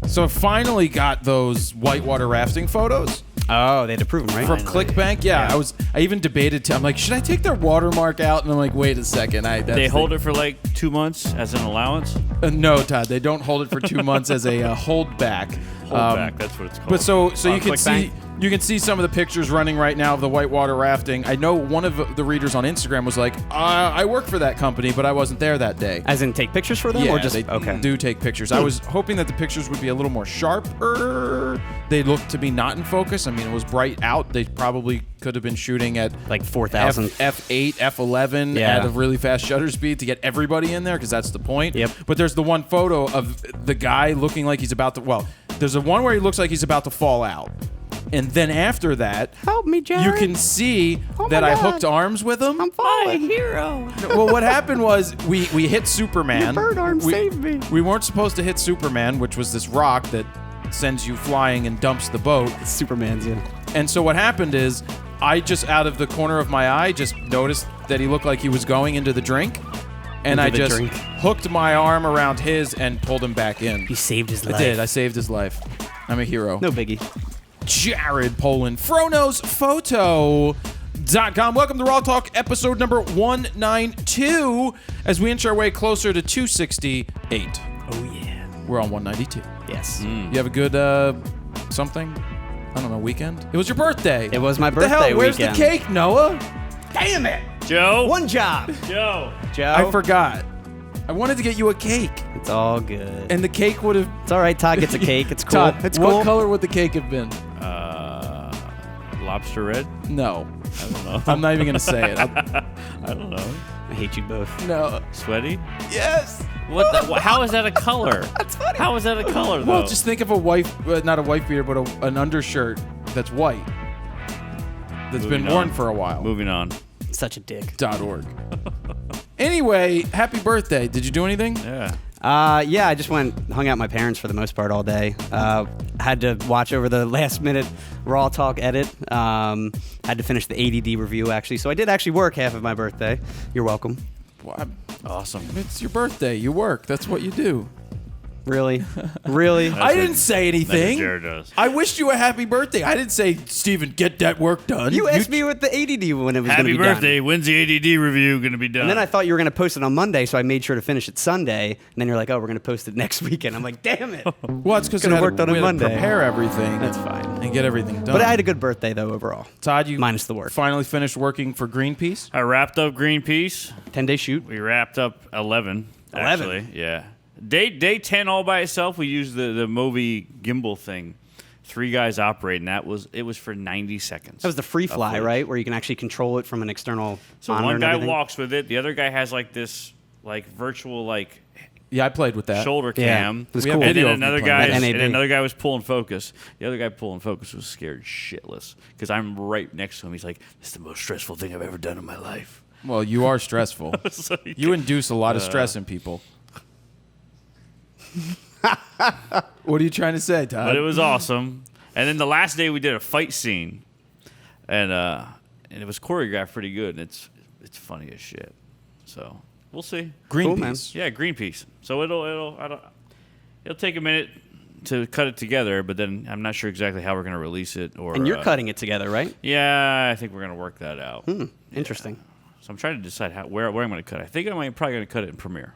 So I finally got those whitewater rafting photos. Oh, they had to prove them, right? From ClickBank, yeah. I even debated. I'm like, should I take their watermark out? And I'm like, wait a second. They hold it for like 2 months as an allowance? No, Todd. They don't hold it for 2 months as a holdback. Holdback, that's what it's called. But so you can ClickBank? you can see some of the pictures running right now of the whitewater rafting. I know one of the readers on Instagram was like, I work for that company, but I wasn't there that day. As in take pictures for them? Yeah, or just, they okay. do take pictures. I was hoping that the pictures would be a little more sharper. They looked to be not in focus. I mean, it was bright out. They probably could have been shooting at Like 4,000. F8, F11 Yeah. at a really fast shutter speed to get everybody in there, because that's the point. Yep. But there's the one photo of the guy looking like he's about to, there's a one where he looks like he's about to fall out. And then after that, Help me, Jerry. you can see Oh that my I God. hooked arms with him. I'm falling. hero. Well, what happened was we hit Superman. Your bird arm saved me. We weren't supposed to hit Superman, which was this rock that sends you flying and dumps the boat. Superman's, yeah. And so what happened is I just, out of the corner of my eye, just noticed that he looked like he was going into the drink. And Into I the just drink. hooked my arm around his and pulled him back in. You saved his life. I did. I saved his life. I'm a hero. No biggie. Jared Poland, FroKnowsPhoto.com. Welcome to Raw Talk, episode number 192, as we inch our way closer to 268. Oh, yeah. We're on 192. Yes. You have a good, something? I don't know, weekend? It was your birthday. It was my What the birthday hell? Where's weekend. the cake, Noah? Damn it. Joe? One job. Joe. Joe. I forgot. I wanted to get you a cake, It's all good. and the cake would have... It's all right. Todd gets a cake. It's cool. Todd, It's what cool. color would the cake have been? Lobster red? No. I don't know. I'm not even going to say it. I don't know. I hate you both. No. Sweaty? Yes. What? How is that a color? That's funny. How is that a color, though? Well, just think of a wife, not a wife beater, but an undershirt that's white. That's Moving been worn on. for a while. Moving on. Such a dick. .org. Anyway, happy birthday. Did you do anything? Yeah. Yeah, I just hung out with my parents for the most part all day. Had to watch over the last minute Raw Talk edit. Had to finish the ADD review, actually. So I did actually work half of my birthday. You're welcome. Well, Awesome. it's your birthday. You work. That's what you do. Really? Really? I didn't say That's what anything. Jared does. I wished you a happy birthday. I didn't say, Steven, get that work done. You asked me with the ADD when it was going to Happy be birthday. done. When's the ADD review going to be done? And then I thought you were going to post it on Monday, so I made sure to finish it Sunday. And then you're like, oh, we're going to post it next weekend. I'm like, damn it. Well, it's because Could've worked on it we had to Monday. prepare everything. That's fine. And get everything done. But I had a good birthday, though, overall. Todd, you minus the work. finally finished working for Greenpeace? I wrapped up Greenpeace. 10-day shoot. We wrapped up 11. 11? Actually, yeah. Day 10 all by itself. We used the Movi gimbal thing. 3 guys operating. It was for 90 seconds. That was the free fly, footage. right? Where you can actually control it from an external So monitor one and guy everything? walks with it. The other guy has like this virtual Yeah, I played with that. shoulder Yeah, cam. it was We have cool. And then video of me another playing guy that. and NAB. another guy was pulling focus. The other guy pulling focus was scared shitless because I'm right next to him. He's like, "This is the most stressful thing I've ever done in my life." Well, you are stressful. So he You induce a lot of stress in people. What are you trying to say, Todd? But it was awesome. And then the last day we did a fight scene, and it was choreographed pretty good, and it's funny as shit. So we'll see. Greenpeace. Cool, man. Yeah, Greenpeace. So it'll take a minute to cut it together, but then I'm not sure exactly how we're gonna release it. Or And you're cutting it together, right? Yeah, I think we're gonna work that out. Interesting. So I'm trying to decide where I'm gonna cut it. I think I'm probably gonna cut it in Premiere.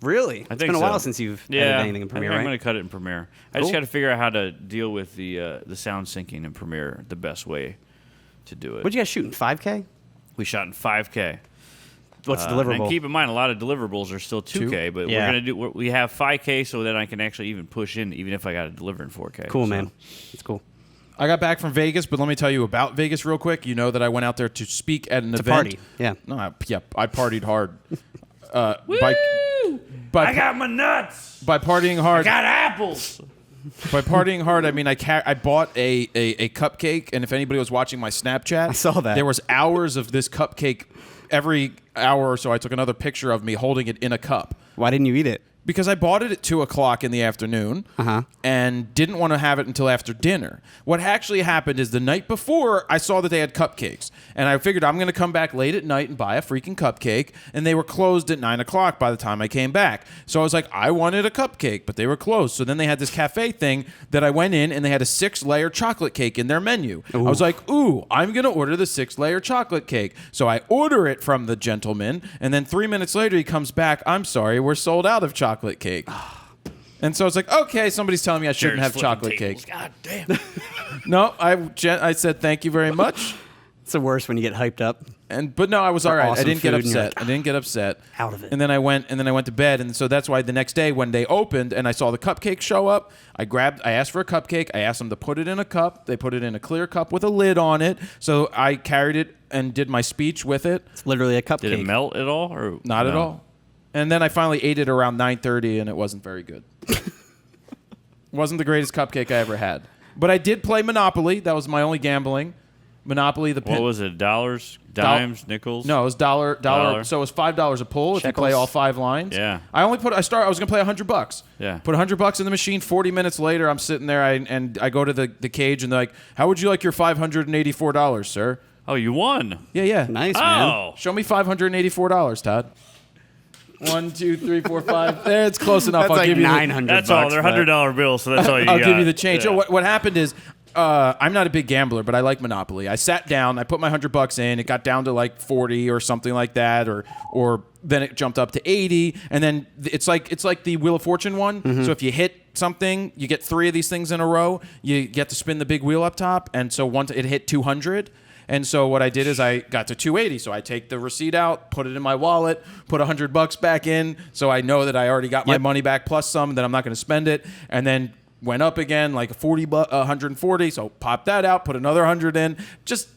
Really? I It's think been a while so. since you've Yeah, edited anything in I Premiere, think I'm right? gonna cut it in Premiere. I Cool. just got to figure out how to deal with the sound syncing in Premiere the best way to do it. What'd you guys shoot in 5K? We shot in 5K. What's And deliverable? keep in mind, a lot of deliverables are still 2K, but Yeah. we have 5K so that I can actually even push in, even if I got to deliver in 4K. Cool, So- man. It's cool. I got back from Vegas, but let me tell you about Vegas real quick. You know that I went out there to speak at an event. party, yeah. No, I partied hard. I got my nuts. By partying hard, Got apples. by partying hard, I mean I bought a cupcake, and if anybody was watching my Snapchat, I saw that. there was hours of this cupcake. Every hour or so, I took another picture of me holding it in a cup. Why didn't you eat it? because I bought it at 2:00 in the afternoon and didn't want to have it until after dinner. What actually happened is the night before, I saw that they had cupcakes. And I figured I'm going to come back late at night and buy a freaking cupcake. And they were closed at 9:00 by the time I came back. So I was like, I wanted a cupcake, but they were closed. So then they had this cafe thing that I went in, and they had a 6-layer chocolate cake in their menu. Ooh. I was like, ooh, I'm going to order the 6-layer chocolate cake. So I order it from the gentleman, and then 3 minutes later he comes back, I'm sorry, we're sold out of chocolate cake. And so it's like, okay, somebody's telling me I shouldn't have chocolate cake. God damn. No, I said thank you very much. It's the worst when you get hyped up. But no, I was all right. Awesome I didn't get food, and you're upset. like, I didn't get upset. Out of it. And then I went to bed, and so that's why the next day when they opened and I saw the cupcake show up, I asked for a cupcake. I asked them to put it in a cup. They put it in a clear cup with a lid on it. So I carried it and did my speech with it. It's literally a cupcake. Did it melt at all? Or Not at all. And then I finally ate it around 9:30, and it wasn't very good. Wasn't the greatest cupcake I ever had. But I did play Monopoly. That was my only gambling. Monopoly, the What was it? Dollars, dimes, nickels? No, it was dollar. So it was $5 a pull if you play all 5 lines. Yeah. I was gonna play $100. Yeah. Put $100 in the machine. 40 minutes later, I'm sitting there, and I go to the cage, and they're like, "How would you like your $584, sir?" Oh, you won. Yeah. Nice, man. Oh. Show me $584, Todd. 1, 2, 3, 4, 5. There, it's close enough. That's I'll like give you $900. That's all. They're $100 bills, so that's all you got. I'll give you the change. Yeah. What happened is, I'm not a big gambler, but I like Monopoly. I sat down, I put my $100 in, it got down to like 40 or something like that, or then it jumped up to 80, and then it's like the Wheel of Fortune one. Mm-hmm. So if you hit something, you get 3 of these things in a row, you get to spin the big wheel up top, and so once it hit 200. And so what I did is I got to 280. So I take the receipt out, put it in my wallet, put $100 back in, so I know that I already got my money back plus some, that I'm not going to spend it, and then went up again like 140. So pop that out, put another 100 in. Just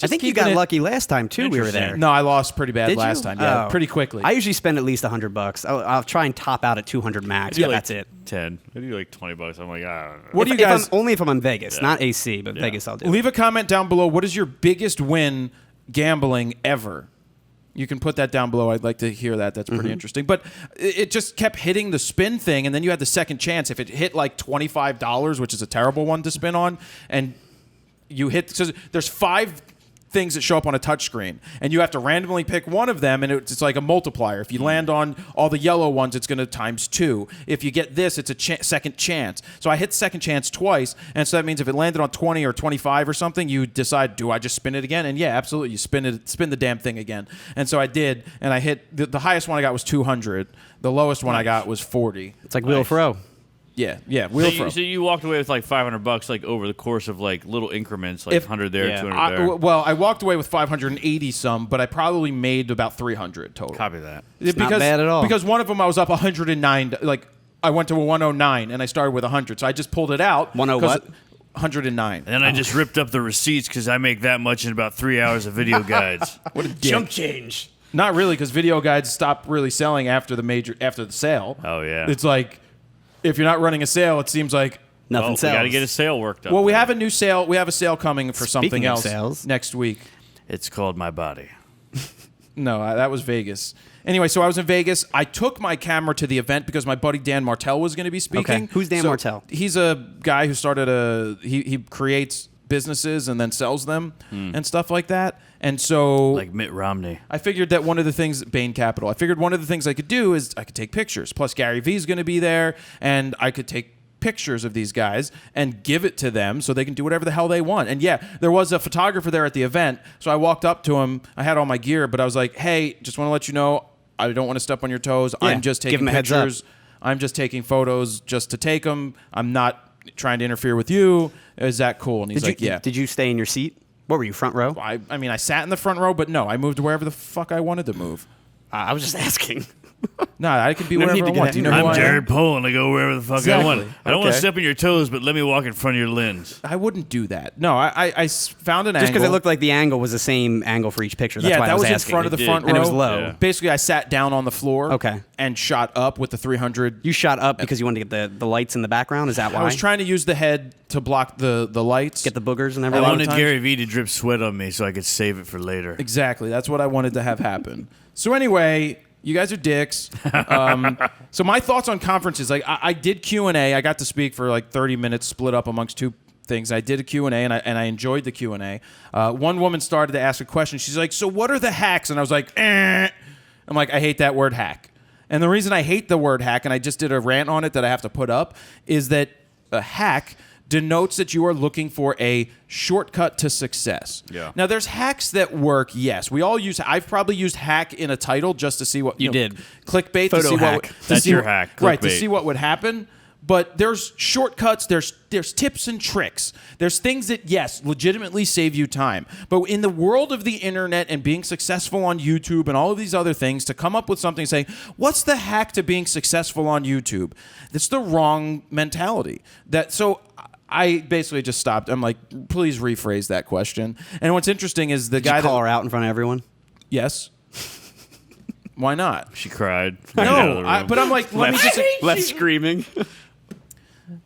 I think you got lucky last time too. We were there. No, I lost pretty bad Did last you? time. Yeah, Oh. pretty quickly. I usually spend at least $100. I'll try and top out at 200 max. I do But like that's it. 10. I do like $20. I'm like, I don't know. What do you If guys? only if I'm in Vegas, not AC, but Vegas I'll do. Leave a comment down below. What is your biggest win gambling ever? You can put that down below. I'd like to hear that. That's pretty interesting. But it just kept hitting the spin thing, and then you had the second chance. If it hit like $25, which is a terrible one to spin on, and you hit, because there's 5 things that show up on a touchscreen, and you have to randomly pick one of them, and it's like a multiplier. If you land on all the yellow ones, it's going to times 2. If you get this, it's a second chance. So I hit second chance twice, and so that means if it landed on 20 or 25 or something, you decide, do I just spin it again? And yeah, absolutely, you spin the damn thing again. And so I did, and I hit the highest one I got was 200. The lowest one I got was 40. It's like Wheel of Fro. Yeah, Wheel Fro. So you walked away with like $500 like over the course of like little increments, like 100 there, 200 there. Well, I walked away with 580 some, but I probably made about 300 total. Copy that. It's not bad at all. Because one of them I was up 109, like I went to a 109 and I started with 100, so I just pulled it out. 10 what? 109. And then I just ripped up the receipts because I make that much in about 3 hours of video guides. What a dick. Jump change. Not really, because video guides stopped really selling after the sale. Oh, yeah. It's like, if you're not running a sale, it seems like Nothing We sells. got to get a sale worked up. Well, we have a new sale. We have a sale coming for something Speaking of else sales. next week. It's called My Body. No, that was Vegas. Anyway, so I was in Vegas. I took my camera to the event because my buddy Dan Martell was going to be speaking. Okay. Who's Dan Martell? He's a guy who started he creates businesses and then sells them and stuff like that. And so Like Mitt Romney. I figured that one of the things, Bain Capital, I figured one of the things I could do is I could take pictures. Plus Gary Vee's going to be there, and I could take pictures of these guys and give it to them so they can do whatever the hell they want. And yeah, there was a photographer there at the event, so I walked up to him. I had all my gear, but I was like, hey, just want to let you know, I don't want to step on your toes. Yeah, I'm just give taking him a heads up. pictures. I'm just taking photos just to take them. I'm not trying to interfere with you. Is that cool? And he's like, yeah. Did you stay in your seat? What were you, front row? I mean, I sat in the front row, but no, I moved wherever the fuck I wanted to move. I was just asking. No, I could be No wherever need I to want. get- Do you know who I'm I am? Jared Pohl, and I go wherever the fuck Exactly. I want. I don't want Okay. to step on your toes, but let me walk in front of your lens. I wouldn't do that. No, I found an Just angle. because it looked like the angle was the same angle for each picture. That's yeah, why that I was was in asking. front of the It front did. row. And it was low. Yeah. Basically, I sat down on the floor. Okay. And shot up with the 300. You shot up because you wanted to get the lights in the background? Is that why? I was trying to use the head to block the lights. Get the boogers and I everything? wanted times- Gary Vee to drip sweat on me so I could save it for later. Exactly. That's what I wanted to have happen. So anyway, You guys are dicks. So my thoughts on conferences, like I did Q&A. I got to speak for like 30 minutes, split up amongst two things. I did a Q&A, and I enjoyed the Q&A. One woman started to ask a question. She's like, so what are the hacks? And I was like, I'm like, I hate that word hack. And the reason I hate the word hack, and I just did a rant on it that I have to put up, is that a hack denotes that you are looking for a shortcut to success. Yeah. Now, there's hacks that work, yes. We all use, I've probably used hack in a title just to see what... You did. Clickbait. Photo to see hack. What, to That's see your what, hack. Right, to Clickbait. see what would happen. But there's shortcuts, there's tips and tricks. There's things that, yes, legitimately save you time. But in the world of the internet and being successful on YouTube and all of these other things, to come up with something saying, what's the hack to being successful on YouTube? That's the wrong mentality. So I basically just stopped. I'm like, please rephrase that question. And what's interesting is the Did guy you call that... her out in front of everyone? Yes. Why not? She cried. Ran out of the room. But I'm like, let me just... Left screaming.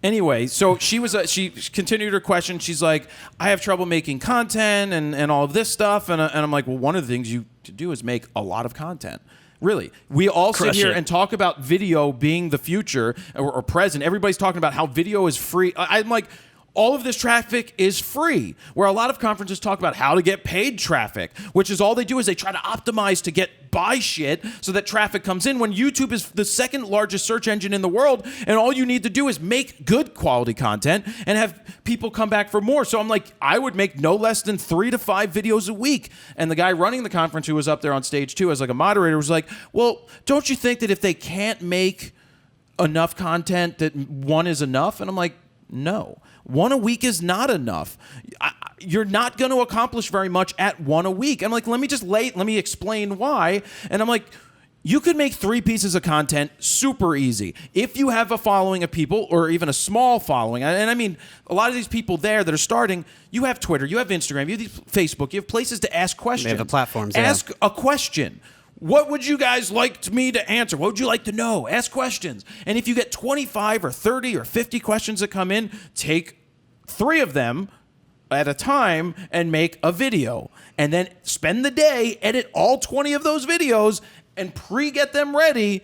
Anyway, so she continued her question. She's like, I have trouble making content and all of this stuff. And I'm like, well, one of the things you do is make a lot of content. Really. We all sit Crush here it. and talk about video being the future or present. Everybody's talking about how video is free. I'm like, all of this traffic is free, where a lot of conferences talk about how to get paid traffic, which is all they do is they try to optimize to buy shit so that traffic comes in, when YouTube is the second largest search engine in the world, and all you need to do is make good quality content and have people come back for more. So I'm like, I would make no less than 3 to 5 videos a week. And the guy running the conference, who was up there on stage too as like a moderator, was like, well, don't you think that if they can't make enough content that one is enough? And I'm like, no. 1 a week is not enough. You're not going to accomplish very much at 1 a week. I'm like, let me explain why. And I'm like, you could make 3 pieces of content super easy. If you have a following of people, or even a small following, and I mean, a lot of these people there that are starting, you have Twitter, you have Instagram, you have Facebook, you have places to ask questions. They have the platforms, yeah. Ask a question. What would you guys like me to answer? What would you like to know? Ask questions. And if you get 25 or 30 or 50 questions that come in, take 3 of them at a time and make a video. And then spend the day, edit all 20 of those videos, and pre-get them ready.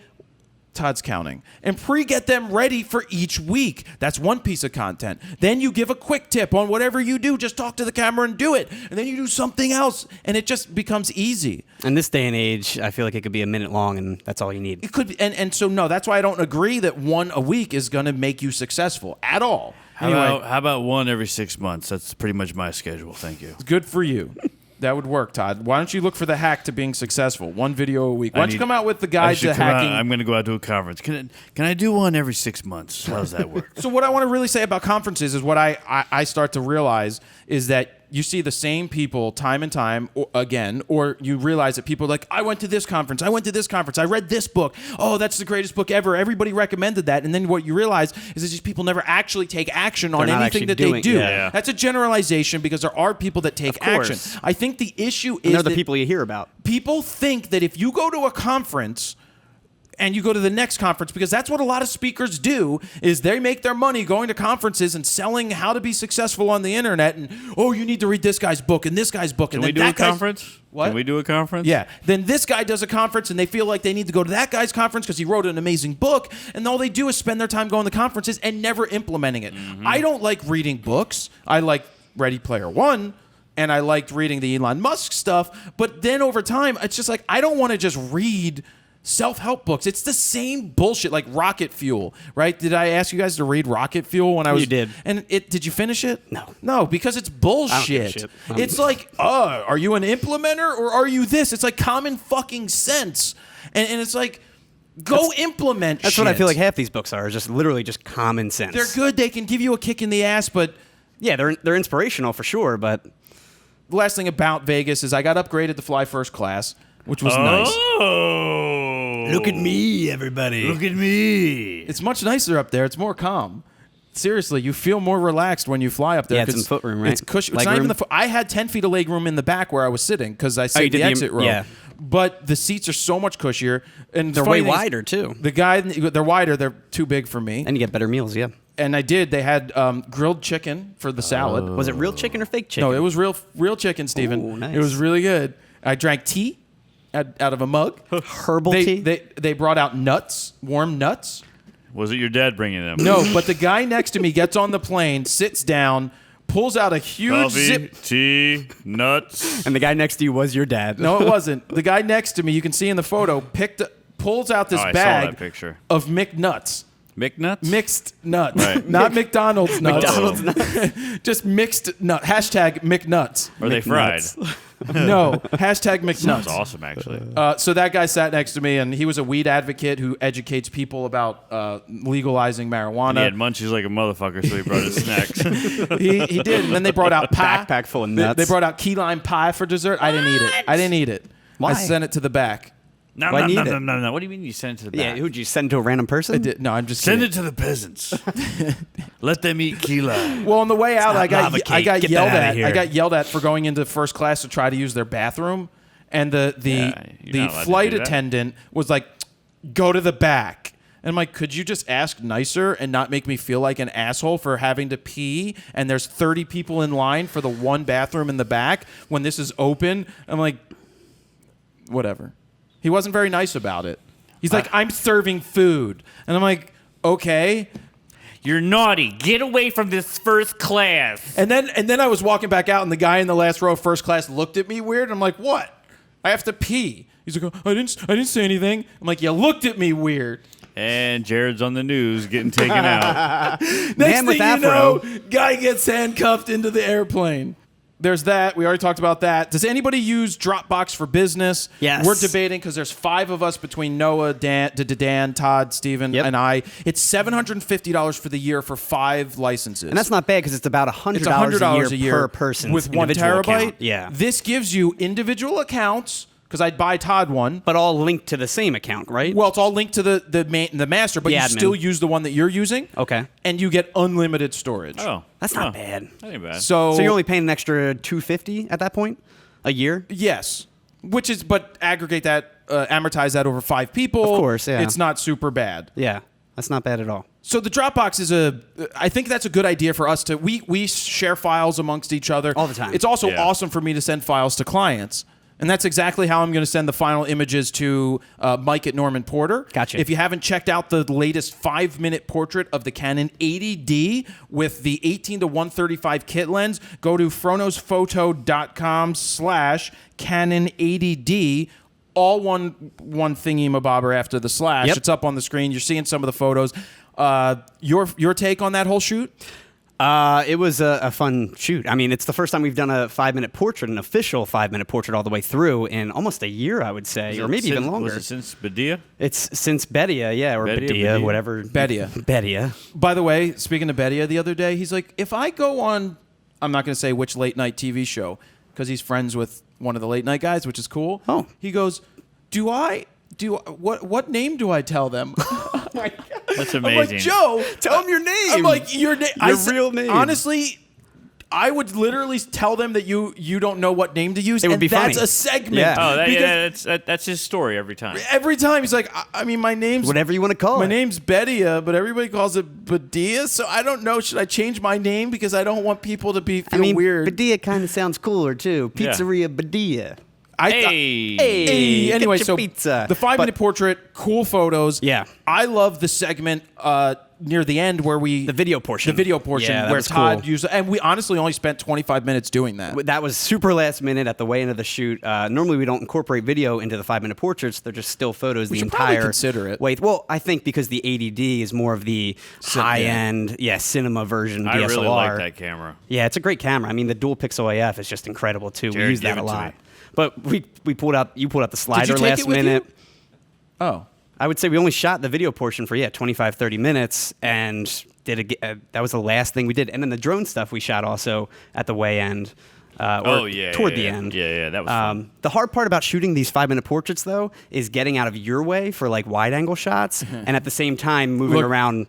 Todd's counting. And pre-get them ready for each week. That's 1 piece of content. Then you give a quick tip on whatever you do. Just talk to the camera and do it. And then you do something else, and it just becomes easy. In this day and age, I feel like it could be a minute long, and that's all you need. It could be, and so no, that's why I don't agree that 1 a week is going to make you successful at all. How about 1 every 6 months? That's pretty much my schedule. Thank you. Good for you. That would work, Todd. Why don't you look for the hack to being successful? 1 video a week. Why don't you come out with the guide to hacking? I'm going to go out to a conference. Can I do 1 every 6 months? How does that work? So what I want to really say about conferences is what I start to realize is that you see the same people time and time again, or you realize that people are like, I went to this conference, I read this book, oh, that's the greatest book ever, everybody recommended that, and then what you realize is that these people never actually take action on anything that they do. Yeah. That's a generalization, because there are people that take action. I think the issue is they're the people you hear about. People think that if you go to a conference and you go to the next conference, because that's what a lot of speakers do, is they make their money going to conferences and selling how to be successful on the internet, and, oh, you need to read this guy's book and this guy's book. Can we do a conference? What? Can we do a conference? Yeah. Then this guy does a conference, and they feel like they need to go to that guy's conference because he wrote an amazing book, and all they do is spend their time going to conferences and never implementing it. Mm-hmm. I don't like reading books. I like Ready Player One, and I liked reading the Elon Musk stuff, but then over time, it's just like, I don't want to just read self-help books. It's the same bullshit, like Rocket Fuel, right? Did I ask you guys to read Rocket Fuel when I was... You did. And did you finish it? No. No, because it's I don't bullshit. give a shit. It's like, are you an implementer or are you this? It's like common fucking sense. And it's like, implement That's shit. what I feel like half these books are, just literally just common sense. They're good. They can give you a kick in the ass, but... Yeah, they're inspirational for sure, but... The last thing about Vegas is I got upgraded to fly first class, which was nice. Oh, Look at me, everybody. Look at me. It's much nicer up there. It's more calm. Seriously, you feel more relaxed when you fly up there. Yeah, it's in foot room, right? It's cushy. It's Leg not even room? the I had 10 feet of leg room in the back where I was sitting because I saved the exit row. Yeah. But the seats are so much cushier. And They're way wider, too. They're wider. They're too big for me. And you get better meals, yeah. And I did. They had grilled chicken for the salad. Was it real chicken or fake chicken? No, it was real chicken, Steven. Ooh, nice. It was really good. I drank tea. out of a mug. Herbal tea? They brought out nuts, warm nuts. Was it your dad bringing them? No, but the guy next to me gets on the plane, sits down, pulls out a huge Coffee, zip. tea, nuts. And the guy next to you was your dad. No, it wasn't. The guy next to me, you can see in the photo, pulls out this I saw bag that picture. of McNuts. McNuts? Mixed nuts. Right. Not McDonald's nuts. McDonald's nuts. Just mixed nut. Hashtag McNuts. Are they fried? No. Hashtag McNuts. Sounds awesome, actually. So that guy sat next to me, and he was a weed advocate who educates people about legalizing marijuana. He had munchies like a motherfucker, so he brought his snacks. He did. And then they brought out pie. Backpack full of They nuts. brought out key lime pie for dessert. I didn't eat it. Why? I sent it to the back. No. What What do you mean you sent it to the Yeah, back? who'd you send to a random person? No, I'm just Send kidding. it to the peasants. Let them eat key lime. Well, on the way out, not I got lava cake. I got Get that yelled outta at. here. I got yelled at for going into first class to try to use their bathroom, and Yeah, the you're not allowed to flight do that. attendant was like, "Go to the back." And I'm like, "Could you just ask nicer and not make me feel like an asshole for having to pee?" And there's 30 people in line for the one bathroom in the back when this is open. I'm like, whatever. He wasn't very nice about it. He's like, "I'm serving food," and I'm like, "Okay." You're naughty. Get away from this first class. And then I was walking back out, and the guy in the last row of first class looked at me weird. I'm like, "What? I have to pee." He's like, "I didn't say anything." I'm like, "You looked at me weird." And Jared's on the news getting taken out. Next Man with thing you afro. know, guy gets handcuffed into the airplane. There's that. We already talked about that. Does anybody use Dropbox for business? Yes. We're debating because there's 5 of us between Noah, Dan, Todd, Steven, Yep. and I. It's $750 for the year for 5 licenses. And that's not bad because it's about $100 It's $100 a year per person with 1 individual terabyte. account. Yeah. This gives you individual accounts because I'd buy Todd one. But all linked to the same account, right? Well, it's all linked to the master, but The you admin. still use the one that you're using. Okay. And you get unlimited storage. Oh. That's not bad. That ain't bad. So So you're only paying an extra $250 at that point a year? yes, but aggregate that, amortize that over 5 people. Of course, yeah. It's not super bad. Yeah, that's not bad at all. So the Dropbox is I think that's a good idea for us to, we share files amongst each other. All the time. It's also Yeah. awesome for me to send files to clients. And that's exactly how I'm going to send the final images to Mike at Norman Porter. Gotcha. If you haven't checked out the latest 5-minute portrait of the Canon 80D with the 18-135 kit lens, go to FroKnowsPhoto.com/Canon80D. All one thingy-mabobber after the slash. Yep. It's up on the screen. You're seeing some of the photos. Your take on that whole shoot? It was a fun shoot. I mean, it's the first time we've done a 5-minute portrait, an official 5-minute portrait all the way through in almost a year, I would say, or maybe even longer. Was it since Badia? It's since Bedia, yeah, or Bedia, Badia, Badia. whatever. Bedia. Bedia. By the way, speaking of Bedia the other day, he's like, if I go on, I'm not going to say which late night TV show, because he's friends with one of the late night guys, which is cool. Oh. He goes, what name do I tell them? Oh my God. That's I'm amazing. like, Joe, Tell him your name. I'm like, your name. Your real name. Honestly, I would literally tell them that you don't know what name to use. It would and be that's funny. a segment. Yeah. Oh, Because that's his story every time. every time he's like, I mean, my name's Whatever you want to call My it. name's Bedia, but everybody calls it Badia, so I don't know. Should I change my name because I don't want people to feel I mean, weird? Badia kind of sounds cooler, too. Yeah. Pizzeria Badia. Hey. Hey, anyway, get your so pizza. the 5-minute But- portrait, cool photos. Yeah. I love the segment near the end where The video portion. yeah, that where was Todd cool. used, and we honestly only spent 25 minutes doing that. That was super last minute at the way end of the shoot. Normally, we don't incorporate video into the 5-minute portraits. They're just still photos the should probably entire consider it. way. Well, I think because the 80D is more of the high-end, cinema version I DSLR. really like that camera. Yeah, it's a great camera. I mean, the dual pixel AF is just incredible too. Jared, we use give that a it to lot. me. But we pulled out the slider take last it with you? minute. Oh, I would say we only shot the video portion for 25, 30 minutes and that was the last thing we did. And then the drone stuff we shot also at the way end. Toward the end. Yeah, that was fun. The hard part about shooting these 5-minute portraits, though, is getting out of your way for like wide-angle shots, and at the same time moving around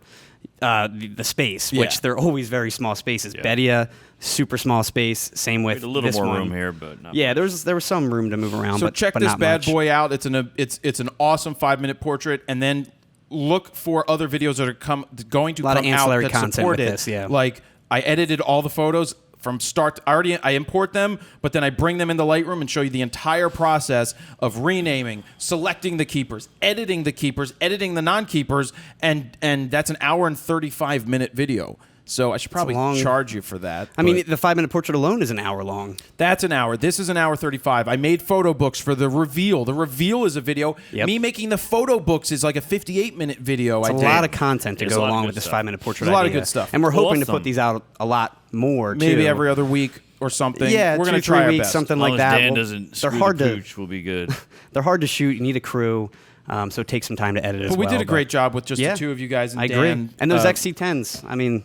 the space, which they're always very small spaces. Yeah. Bedia, super small space. Same with a little this more one. room here, but not Yeah, there was some room to move around. so but, check but this not bad much. boy out. It's an awesome 5-minute portrait, and then look for other videos that are going to Lot of come out ancillary that content support with it. this, yeah. Like I edited all the photos. from start. I import them, but then I bring them into Lightroom and show you the entire process of renaming, selecting the keepers, editing the non-keepers, and that's an hour and 35-minute video. So I should probably charge you for that. I mean, the 5-minute portrait alone is an hour long. That's an hour. This is an hour 35. I made photo books for the reveal. The reveal is a video. Yep. Me making the photo books is like a 58-minute video. It's a lot of content to go along with this 5-minute portrait. There's a lot of good stuff. And we're hoping to put these out a lot more, maybe too. every other week or something. Yeah, we're going to 2 or 3 try our weeks, best. something As long like as that. Dan doesn't screw the pooch, we'll be good. They're hard to shoot. You need a crew. So it takes some time to edit as well. But we did a great job with just the two of you guys and I Dan. agree. And those XC10s, I mean,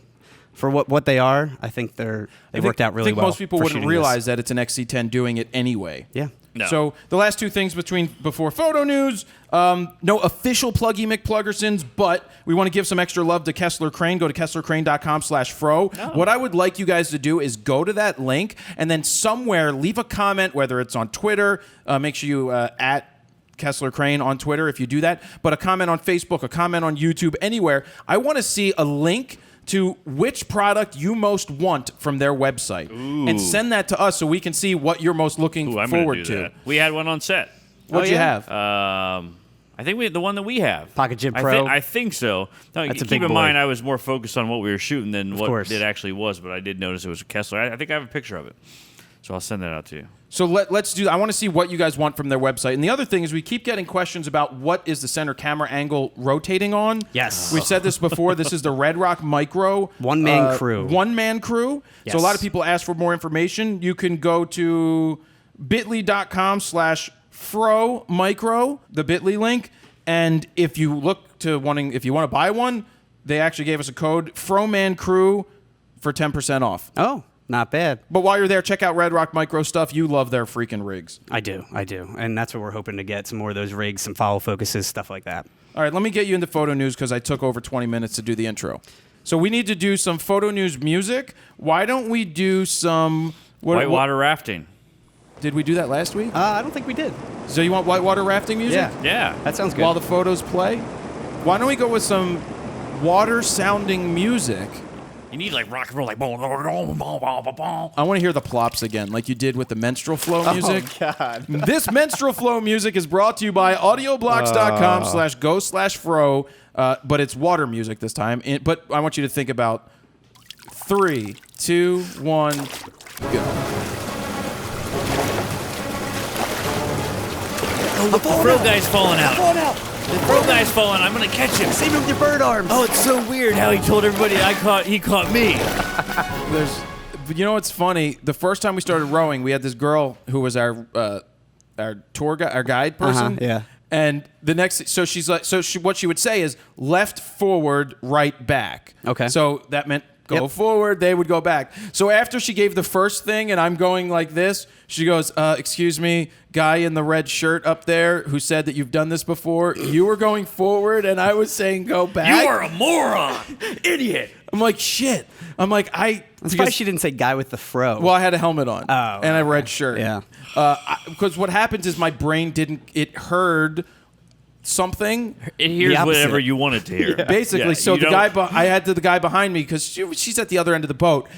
for what they are, I think they worked out really well. I think most people wouldn't realize that it's an XC10 doing it anyway. Yeah. No. So the last two things before photo news, no official Pluggy McPluggersons, but we want to give some extra love to Kesler Crane. Go to KesslerCrane.com/fro. Oh. What I would like you guys to do is go to that link and then somewhere leave a comment, whether it's on Twitter, make sure you at Kesler Crane on Twitter if you do that, but a comment on Facebook, a comment on YouTube, anywhere. I want to see a link to which product you most want from their website. Ooh. And send that to us so we can see what you're most looking I'm forward gonna do to. that. We had one on set. What'd you have? I think we had the one that we have. Pocket Jib Pro? I think so. No, That's a keep big in boy. mind, I was more focused on what we were shooting than what course. it actually was, but I did notice it was a Kessler. I think I have a picture of it. So I'll send that out to you. So let's do. I want to see what you guys want from their website. And the other thing is, we keep getting questions about what is the center camera angle rotating on. Yes. We've said this before. This is the RedRock Micro One-man crew. One-man crew. Yes. So a lot of people ask for more information. You can go to bit.ly/FroMicro, the Bitly link, and if you want to buy one, they actually gave us a code FroManCrew for 10% off. Oh, not bad. But while you're there, check out RedRock Micro stuff. You love their freaking rigs. I do. And that's what we're hoping to get, some more of those rigs, some follow focuses, stuff like that. All right, let me get you into photo news because I took over 20 minutes to do the intro. So we need to do some photo news music. Why don't we do some... Whitewater rafting. Did we do that last week? I don't think we did. So you want whitewater rafting music? Yeah. Yeah. That sounds good. While the photos play? Why don't we go with some water-sounding music? You need like rock and roll, like boom, boom, boom, boom, boom, boom. I want to hear the plops again, like you did with the menstrual flow music. Oh, God. This menstrual flow music is brought to you by audioblocks.com/go/fro, but it's water music this time. But I want you to think about 3, 2, 1, go. The Fro guy's falling out. The Fro guy's falling. I'm gonna catch him. Save him with your bird arms. Oh, it's so weird how he told everybody he caught me. You know what's funny? The first time we started rowing, we had this girl who was our tour guide, our guide person. Yeah. And the next, so she's like, what she would say is left, forward, right, back. Okay. So that meant go forward, they would go back. So after she gave the first thing and I'm going like this, she goes, excuse me, guy in the red shirt up there who said that you've done this before, you were going forward and I was saying go back. You are a moron, idiot. I'm like, shit. I'm like, I'm surprised she didn't say guy with the fro. Well, I had a helmet on Oh, and a red shirt. Yeah. Because what happens is my brain it heard something. It hears opposite. whatever you want it to hear. Basically, Yeah, so you the don't- guy, I had the guy behind me because she's at the other end of the boat.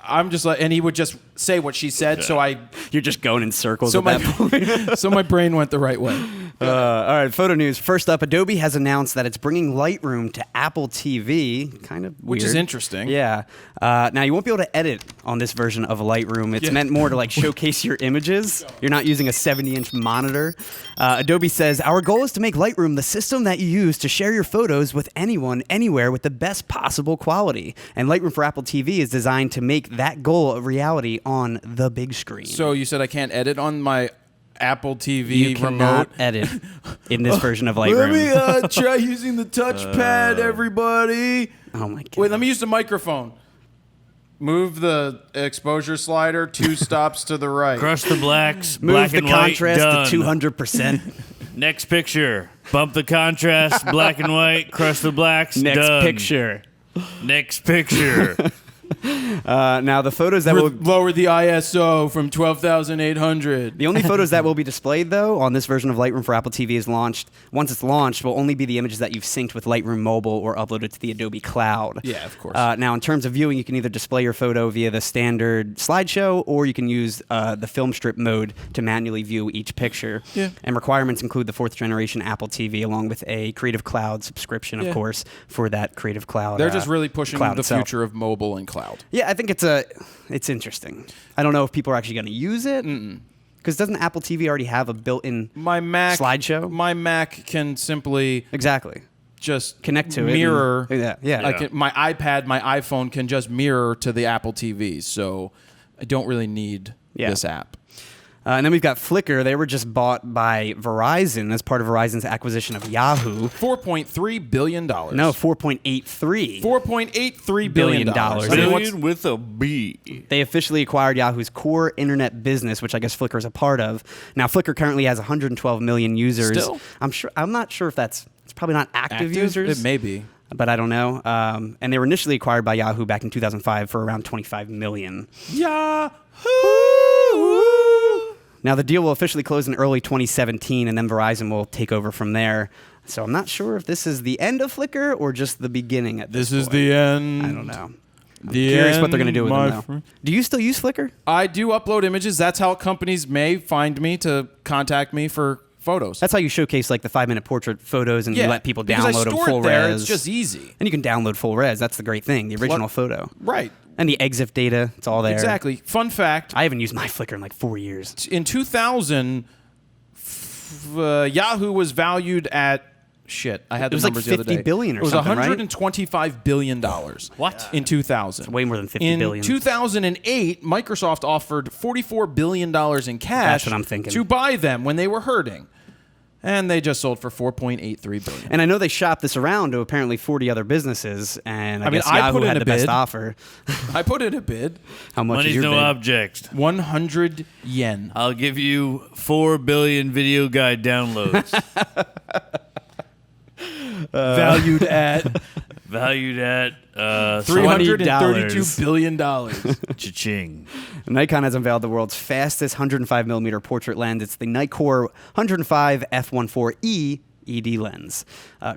I'm just like, and he would just say what she said. So You're just going in circles at that point. so my brain went the right way. All right, photo news. First up, Adobe has announced that it's bringing Lightroom to Apple TV. Kind of Which weird. is interesting. Yeah. Now, you won't be able to edit on this version of Lightroom. It's meant more to like showcase your images. You're not using a 70-inch monitor. Adobe says, our goal is to make Lightroom the system that you use to share your photos with anyone, anywhere with the best possible quality. And Lightroom for Apple TV is designed to make that goal a reality on the big screen. So you said I can't edit on my Apple TV you remote? cannot edit in this version of Lightroom. Let me try using the touchpad, everybody. Oh, my God. Wait, let me use the microphone. Move the exposure slider 2 stops to the right. Crush the blacks, Move black the and white, contrast done. to 200%. Next picture. Bump the contrast, black and white, crush the blacks, Next done. picture. Next picture. Now, the photos that will... Lower the ISO from 12,800. The only photos that will be displayed, though, on this version of Lightroom for Apple TV once it's launched, will only be the images that you've synced with Lightroom Mobile or uploaded to the Adobe Cloud. Yeah, of course. Now, in terms of viewing, you can either display your photo via the standard slideshow, or you can use the film strip mode to manually view each picture. Yeah. And requirements include the 4th generation Apple TV, along with a Creative Cloud subscription, of course, for that Creative Cloud. They're just really pushing cloud the itself. future of mobile and cloud. Yeah, I think it's interesting. I don't know if people are actually going to use it. Because doesn't Apple TV already have a built-in slideshow? My Mac can simply Exactly. just Connect to mirror. it. Yeah. Like my iPad, my iPhone can just mirror to the Apple TV. So I don't really need this app. And then we've got Flickr. They were just bought by Verizon as part of Verizon's acquisition of Yahoo. $4.3 billion. No, 4.83. $4.83 billion. Billion with a B. They officially acquired Yahoo's core internet business, which I guess Flickr is a part of. Now, Flickr currently has 112 million users. Still? I'm not sure if it's probably not active users. It may be. But I don't know. And they were initially acquired by Yahoo back in 2005 for around 25 million. Yahoo! Now, the deal will officially close in early 2017, and then Verizon will take over from there. So I'm not sure if this is the end of Flickr or just the beginning at this point. This is the end. I don't know. I'm curious what they're going to do with them now. Do you still use Flickr? I do upload images. That's how companies may find me to contact me for photos. That's how you showcase like the 5-minute portrait photos, and you let people because I download them store full it there, res. It's just easy. And you can download full res. That's the great thing, the original photo. Right. And the EXIF data, it's all there. Exactly. Fun fact. I haven't used my Flickr in like 4 years. In 2000, Yahoo was valued at... Shit, I had the numbers the other day. It was like $50 billion or something, right? It was $125 billion. What? In 2000. It's way more than $50 billion. In 2008, Microsoft offered $44 billion in cash That's what I'm thinking. to buy them when they were hurting. And they just sold for $4.83 billion. And I know they shopped this around to apparently 40 other businesses, and I guess I Yahoo put in had a the best bid. offer. I put in a bid. How much is Money's your no bid? object. 100 yen. I'll give you 4 billion video guide downloads. Valued at $332 billion. Cha-ching. Nikon has unveiled the world's fastest 105mm portrait lens. It's the Nikkor 105 f1.4e ED lens,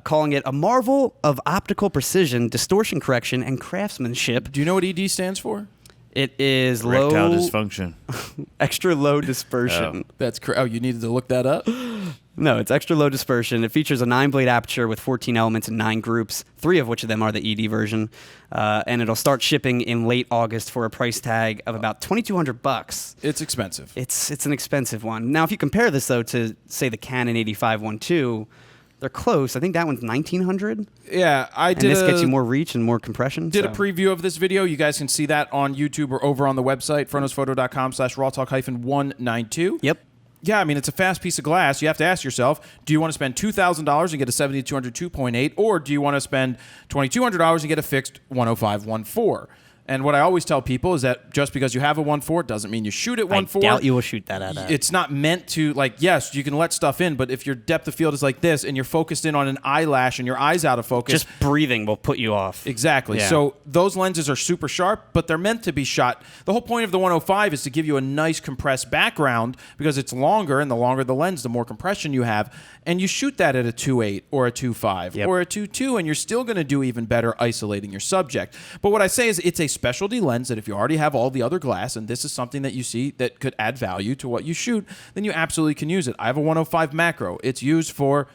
calling it a marvel of optical precision, distortion correction, and craftsmanship. Do you know what ED stands for? It is Erectile low, dysfunction. extra low dispersion. That's Oh, you needed to look that up? No, it's extra low dispersion. It features a 9-blade aperture with 14 elements in 9 groups, 3 of which of them are the ED version. And it'll start shipping in late August for a price tag of about $2,200. It's expensive. It's an expensive one. Now, if you compare this, though, to, say, the Canon 85-1.2, they're close. I think that one's $1,900. Yeah, And this gets you more reach and more compression. Did a preview of this video. You guys can see that on YouTube or over on the website, FroKnowsPhoto.com/RAWtalk-192. Yep. Yeah, I mean, it's a fast piece of glass. You have to ask yourself, do you want to spend $2,000 and get a 70-200 2.8, or do you want to spend $2,200 and get a fixed 105 1.4? And what I always tell people is that just because you have a 1.4 doesn't mean you shoot at 1.4. I doubt you will shoot that at. It's not meant to, like, yes, you can let stuff in, but if your depth of field is like this and you're focused in on an eyelash and your eye's out of focus. Just breathing will put you off. Exactly. Yeah. So those lenses are super sharp, but they're meant to be shot. The whole point of the 105 is to give you a nice compressed background because it's longer, and the longer the lens, the more compression you have. And you shoot that at a 2.8 or a 2.5 or a 2.2, and you're still going to do even better isolating your subject. But what I say is it's a specialty lens that if you already have all the other glass, and this is something that you see that could add value to what you shoot, then you absolutely can use it. I have a 105 macro. It's used for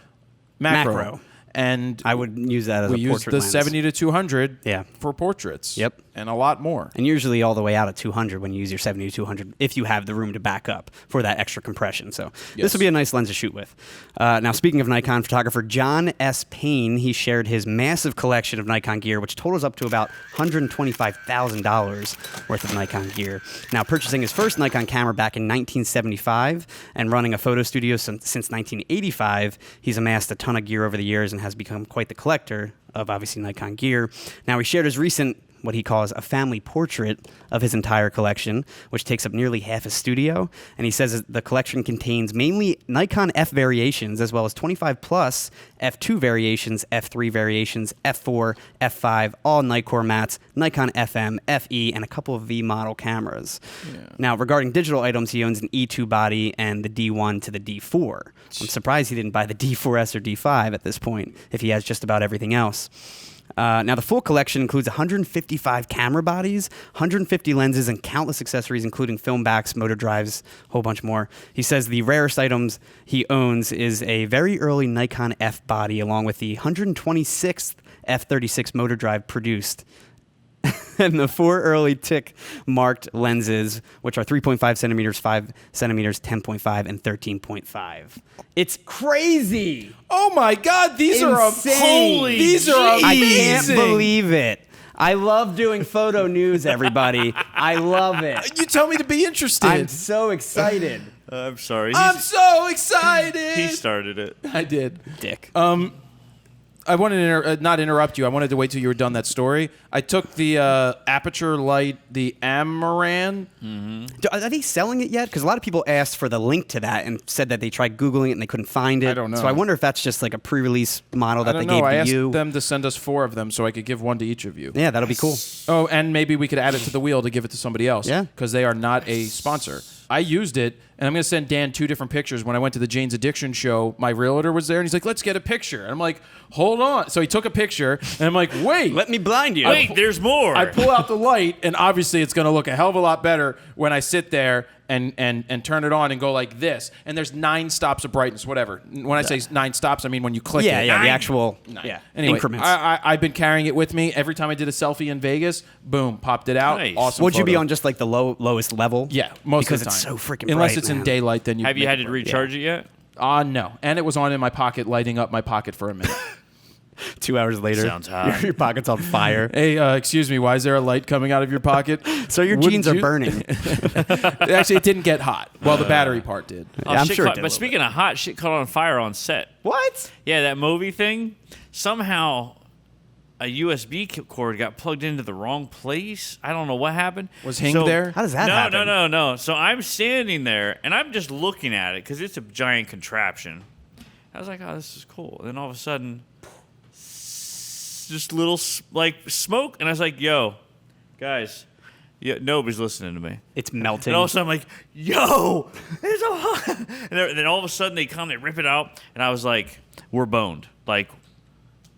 macro. And I would use that as a we portrait use the lens. 70 to 200 for portraits. Yep. And a lot more. And usually all the way out at 200 when you use your 70 to 200 if you have the room to back up for that extra compression. So this would be a nice lens to shoot with. Now, speaking of Nikon, photographer John S. Payne, he shared his massive collection of Nikon gear, which totals up to about $125,000 worth of Nikon gear. Now, purchasing his first Nikon camera back in 1975 and running a photo studio since 1985, he's amassed a ton of gear over the years and has become quite the collector of obviously Nikon gear. Now, he shared his recent what he calls a family portrait of his entire collection, which takes up nearly half his studio. And he says the collection contains mainly Nikon F variations, as well as 25 plus F2 variations, F3 variations, F4, F5, all Nikkor mats, Nikon FM, FE, and a couple of V model cameras. Yeah. Now, regarding digital items, he owns an E2 body and the D1 to the D4. I'm surprised he didn't buy the D4S or D5 at this point, if he has just about everything else. Now, the full collection includes 155 camera bodies, 150 lenses, and countless accessories, including film backs, motor drives, a whole bunch more. He says the rarest items he owns is a very early Nikon F body, along with the 126th F36 motor drive produced. And the 4 early tick marked lenses, which are 3.5 centimeters, 5 centimeters, 10.5, and 13.5. It's crazy. Oh my God, these Insane. are holy. These are amazing. I can't believe it. I love doing photo news, everybody. I love it. You tell me to be interested. I'm so excited. I'm sorry. I'm so excited. He started it. I did. Dick. I wanted to not interrupt you. I wanted to wait till you were done that story. I took the aperture light, the Amaran. Are they selling it yet? Because a lot of people asked for the link to that and said that they tried Googling it and they couldn't find it. I don't know. So I wonder if that's just like a pre-release model that they gave I to asked you. them to send us 4 of them so I could give one to each of you. Yeah, that'll be cool. Oh, and maybe we could add it to the wheel to give it to somebody else. Yeah. Because they are not a sponsor. I used it, and I'm going to send Dan 2 different pictures. When I went to the Jane's Addiction show, my realtor was there, and he's like, let's get a picture. And I'm like, hold on. So he took a picture, and I'm like, wait. Let me blind you. Wait, there's more. I pull out the light, and obviously it's going to look a hell of a lot better when I sit there and turn it on and go like this. And there's 9 stops of brightness, whatever. When I say 9 stops, I mean when you click it. Yeah, the 9. actual Anyway, increments. I've been carrying it with me. Every time I did a selfie in Vegas, boom, popped it out. Nice. Awesome Would you be photo. on just like the lowest level? Yeah, most because of the time. it's so freaking bright. Unless it's man. in daylight, then you Have you make had it to bright. recharge it yet? No. And it was on in my pocket, lighting up my pocket for a minute. 2 hours later, Sounds hot. your pocket's on fire. Hey, excuse me, why is there a light coming out of your pocket? So your Wouldn't jeans are you- burning. Actually, it didn't get hot. Well, the battery part did. Oh, I'm shit sure it caught- did a But little speaking of hot, shit caught on fire on set. What? Yeah, that movie thing. Somehow, a USB cord got plugged into the wrong place. I don't know what happened. Was Hing there? How does that happen? No. So I'm standing there, and I'm just looking at it because it's a giant contraption. I was like, oh, this is cool. And then all of a sudden, just little like smoke, and I was like, yo, guys, nobody's listening to me. It's melting. And all of a sudden, I'm like, yo, it's so hot. And then all of a sudden, they come, they rip it out, and I was like, we're boned. Like,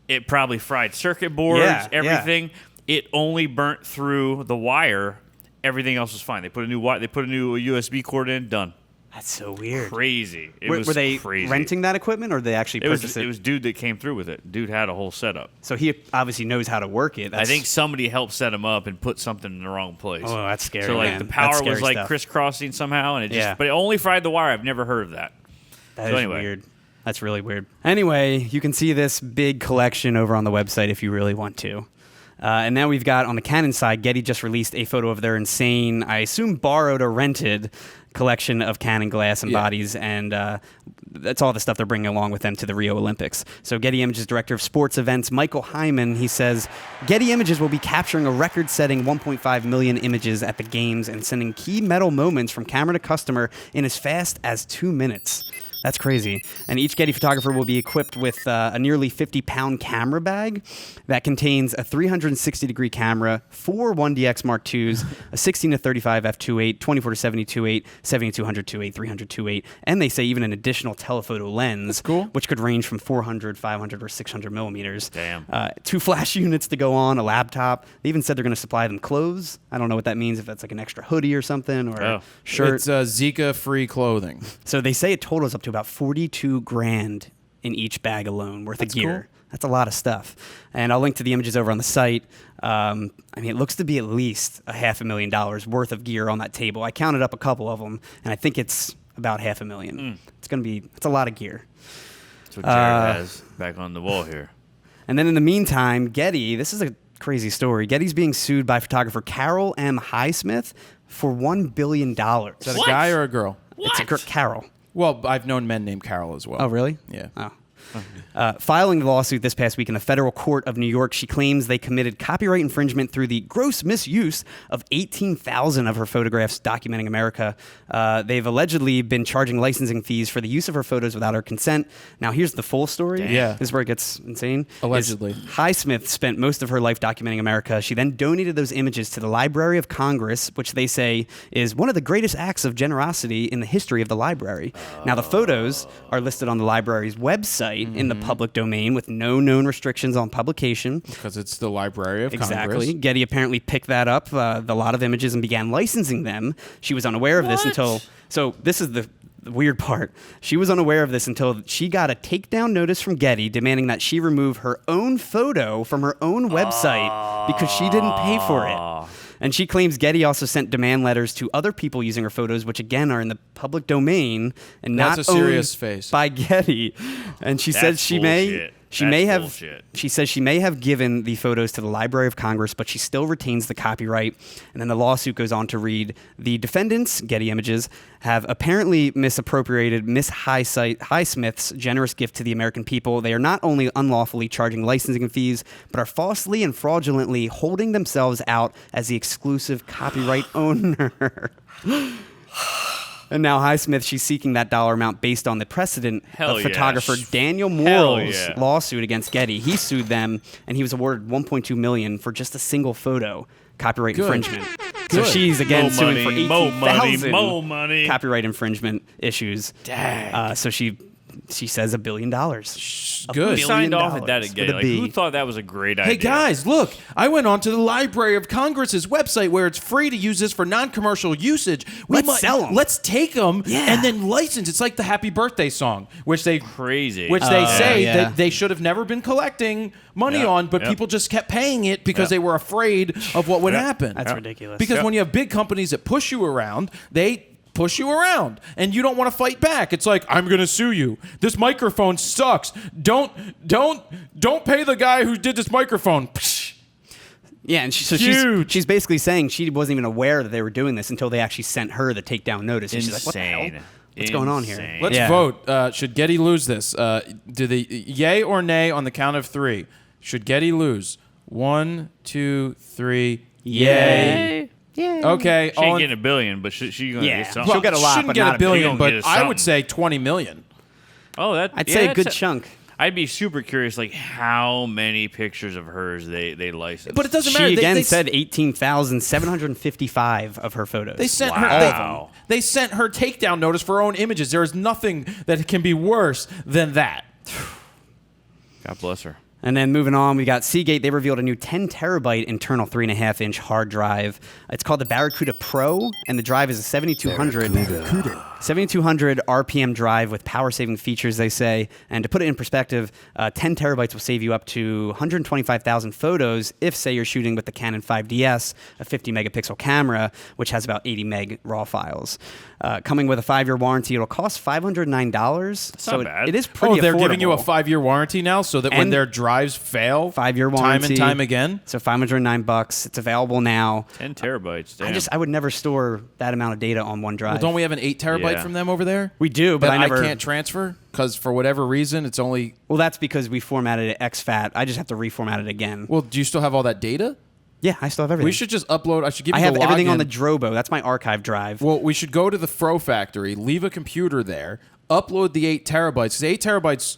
it probably fried circuit boards, everything. It only burnt through the wire. Everything else was fine. They put a new USB cord in, done. That's so weird. Crazy. It Were was they crazy. renting that equipment, or did they actually purchase it? It was dude that came through with it. Dude had a whole setup. So he obviously knows how to work it. I think somebody helped set him up and put something in the wrong place. Oh, that's scary. So like man. the That's power scary was like stuff. crisscrossing somehow, and it just Yeah. but it only fried the wire. I've never heard of that. That So is anyway. weird. That's really weird. Anyway, you can see this big collection over on the website if you really want to. And now we've got on the Canon side, Getty just released a photo of their insane, I assume borrowed or rented, collection of Canon glass and bodies, and that's all the stuff they're bringing along with them to the Rio Olympics. So Getty Images Director of Sports Events, Michael Hyman, he says, Getty Images will be capturing a record-setting 1.5 million images at the games and sending key medal moments from camera to customer in as fast as 2 minutes. That's crazy. And each Getty photographer will be equipped with a nearly 50-pound camera bag that contains a 360-degree camera, 4 1DX Mark IIs, a 16-35 f2.8, 24-70 2.8, 70-200 2.8, 300 2.8, and they say even an additional telephoto lens, cool. which could range from 400, 500, or 600 millimeters. Damn. 2 flash units to go on, a laptop. They even said they're going to supply them clothes. I don't know what that means, if that's like an extra hoodie or something, or a shirt. It's Zika-free clothing. So they say it totals up to about 42 grand in each bag alone worth of gear. Cool. That's a lot of stuff. And I'll link to the images over on the site. I mean, it looks to be at least $500,000 worth of gear on that table. I counted up a couple of them, and I think it's about $500,000. It's a lot of gear. That's what Jared has back on the wall here. And then in the meantime, Getty, this is a crazy story. Getty's being sued by photographer Carol M. Highsmith for $1 billion. Is that What? a guy or a girl? It's a Carol. Well, I've known men named Carol as well. Oh, really? Yeah. Oh. Filing the lawsuit this past week in the federal court of New York, she claims they committed copyright infringement through the gross misuse of 18,000 of her photographs documenting America. They've allegedly been charging licensing fees for the use of her photos without her consent. Now, here's the full story. Yeah. This is where it gets insane. Allegedly. Highsmith spent most of her life documenting America. She then donated those images to the Library of Congress, which they say is one of the greatest acts of generosity in the history of the library. Now, the photos are listed on the library's website in the public domain with no known restrictions on publication. Because it's the Library of Congress. Exactly. Getty apparently picked that up, the lot of images, and began licensing them. She was unaware of this until... So this is the weird part. She was unaware of this until she got a takedown notice from Getty demanding that she remove her own photo from her own website because she didn't pay for it. And she claims Getty also sent demand letters to other people using her photos, which again are in the public domain and That's not a serious owned face. by Getty. And she said she may have given the photos to the Library of Congress, but she still retains the copyright. And then the lawsuit goes on to read, the defendants, Getty Images, have apparently misappropriated Miss Highsmith's generous gift to the American people. They are not only unlawfully charging licensing fees, but are falsely and fraudulently holding themselves out as the exclusive copyright owner. And now Highsmith, she's seeking that dollar amount based on the precedent of photographer Daniel Morrell's lawsuit against Getty. He sued them, and he was awarded $1.2 million for just a single photo. Copyright infringement. So she's again suing for 18,000 copyright infringement issues. Dang. So she says $1 billion. Good. Who signed off at that again? Like, who thought that was a great idea? Hey guys, look! I went onto the Library of Congress's website where it's free to use this for non-commercial usage. Let's sell them. Let's take them and then license. It's like the Happy Birthday song, which they say that they should have never been collecting money on, but people just kept paying it because they were afraid of what would happen. That's ridiculous. Because when you have big companies that push you around, they push you around and you don't want to fight back. It's like, I'm going to sue you. This microphone sucks. Don't pay the guy who did this microphone. Yeah, and she's basically saying she wasn't even aware that they were doing this until they actually sent her the takedown notice. And she's like, what the hell? What's going on here? Let's vote. Should Getty lose this? Do the yay or nay on the count of 3? Should Getty lose? 1, 2, 3. Yay. Yeah. Okay. She ain't getting $1 billion, but she's going to get something. She'll get a lot, shouldn't but get not $1 billion, but get I would say 20 million. Oh, I'd say a good chunk. I'd be super curious, like how many pictures of hers they licensed. But it doesn't matter. She again said 18,755 of her photos. They sent her. They sent her takedown notice for her own images. There is nothing that can be worse than that. God bless her. And then moving on, we got Seagate. They revealed a new 10 terabyte internal 3.5-inch hard drive. It's called the Barracuda Pro, and the drive is a 7200 RPM drive with power-saving features, they say. And to put it in perspective, 10 terabytes will save you up to 125,000 photos if, say, you're shooting with the Canon 5DS, a 50-megapixel camera, which has about 80 meg raw files. Coming with a 5-year warranty, it'll cost $509. That's not bad. It is pretty affordable. They're giving you a 5-year warranty now, so that when their drives fail, 5-year warranty, time and time again. So $509. It's available now. 10 terabytes. Damn. I would never store that amount of data on one drive. Well, don't we have an 8 terabyte from them over there? We do, but I can't transfer because for whatever reason it's only. Well, that's because we formatted it exFAT. I just have to reformat it again. Well, do you still have all that data? Yeah, I still have everything. We should just upload. I should give you I have the everything login. on the Drobo. That's my archive drive. Well, we should go to the Fro factory, leave a computer there, upload the 8 terabytes. The 8 terabytes,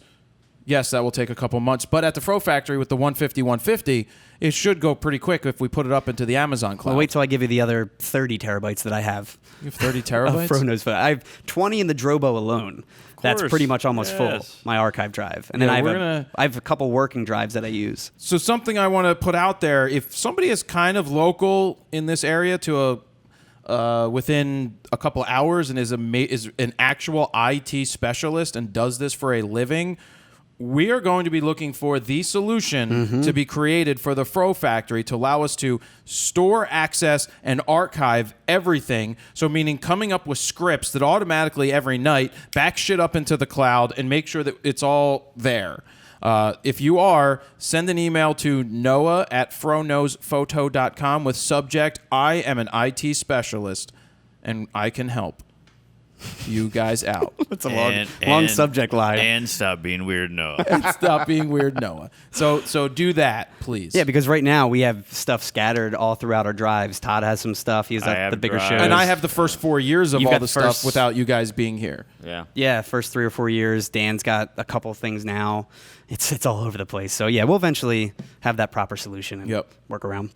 yes, that will take a couple months. But at the Fro factory with the 150, it should go pretty quick if we put it up into the Amazon cloud. Well, wait till I give you the other 30 terabytes that I have. You have 30 terabytes? FroKnowsPhoto. I have 20 in the Drobo alone. That's pretty much almost full, my archive drive. And then I have a couple working drives that I use. So something I want to put out there, if somebody is kind of local in this area to within a couple hours and is an actual IT specialist and does this for a living, we are going to be looking for the solution to be created for the Fro factory to allow us to store, access, and archive everything. So meaning coming up with scripts that automatically every night back shit up into the cloud and make sure that it's all there. If you are, send an email to noah@FroKnowsPhoto.com with subject, I am an IT specialist, and I can help. You guys out. It's a long subject line. And stop being weird, Noah. And stop being weird, Noah. So do that, please. Yeah, because right now we have stuff scattered all throughout our drives. Todd has some stuff. He's at the bigger shows. And I have the first 4 years of You've all got the the stuff first- without you guys being here. Yeah. Yeah, first 3 or 4 years. Dan's got a couple of things now. It's all over the place. So yeah, we'll eventually have that proper solution and work around.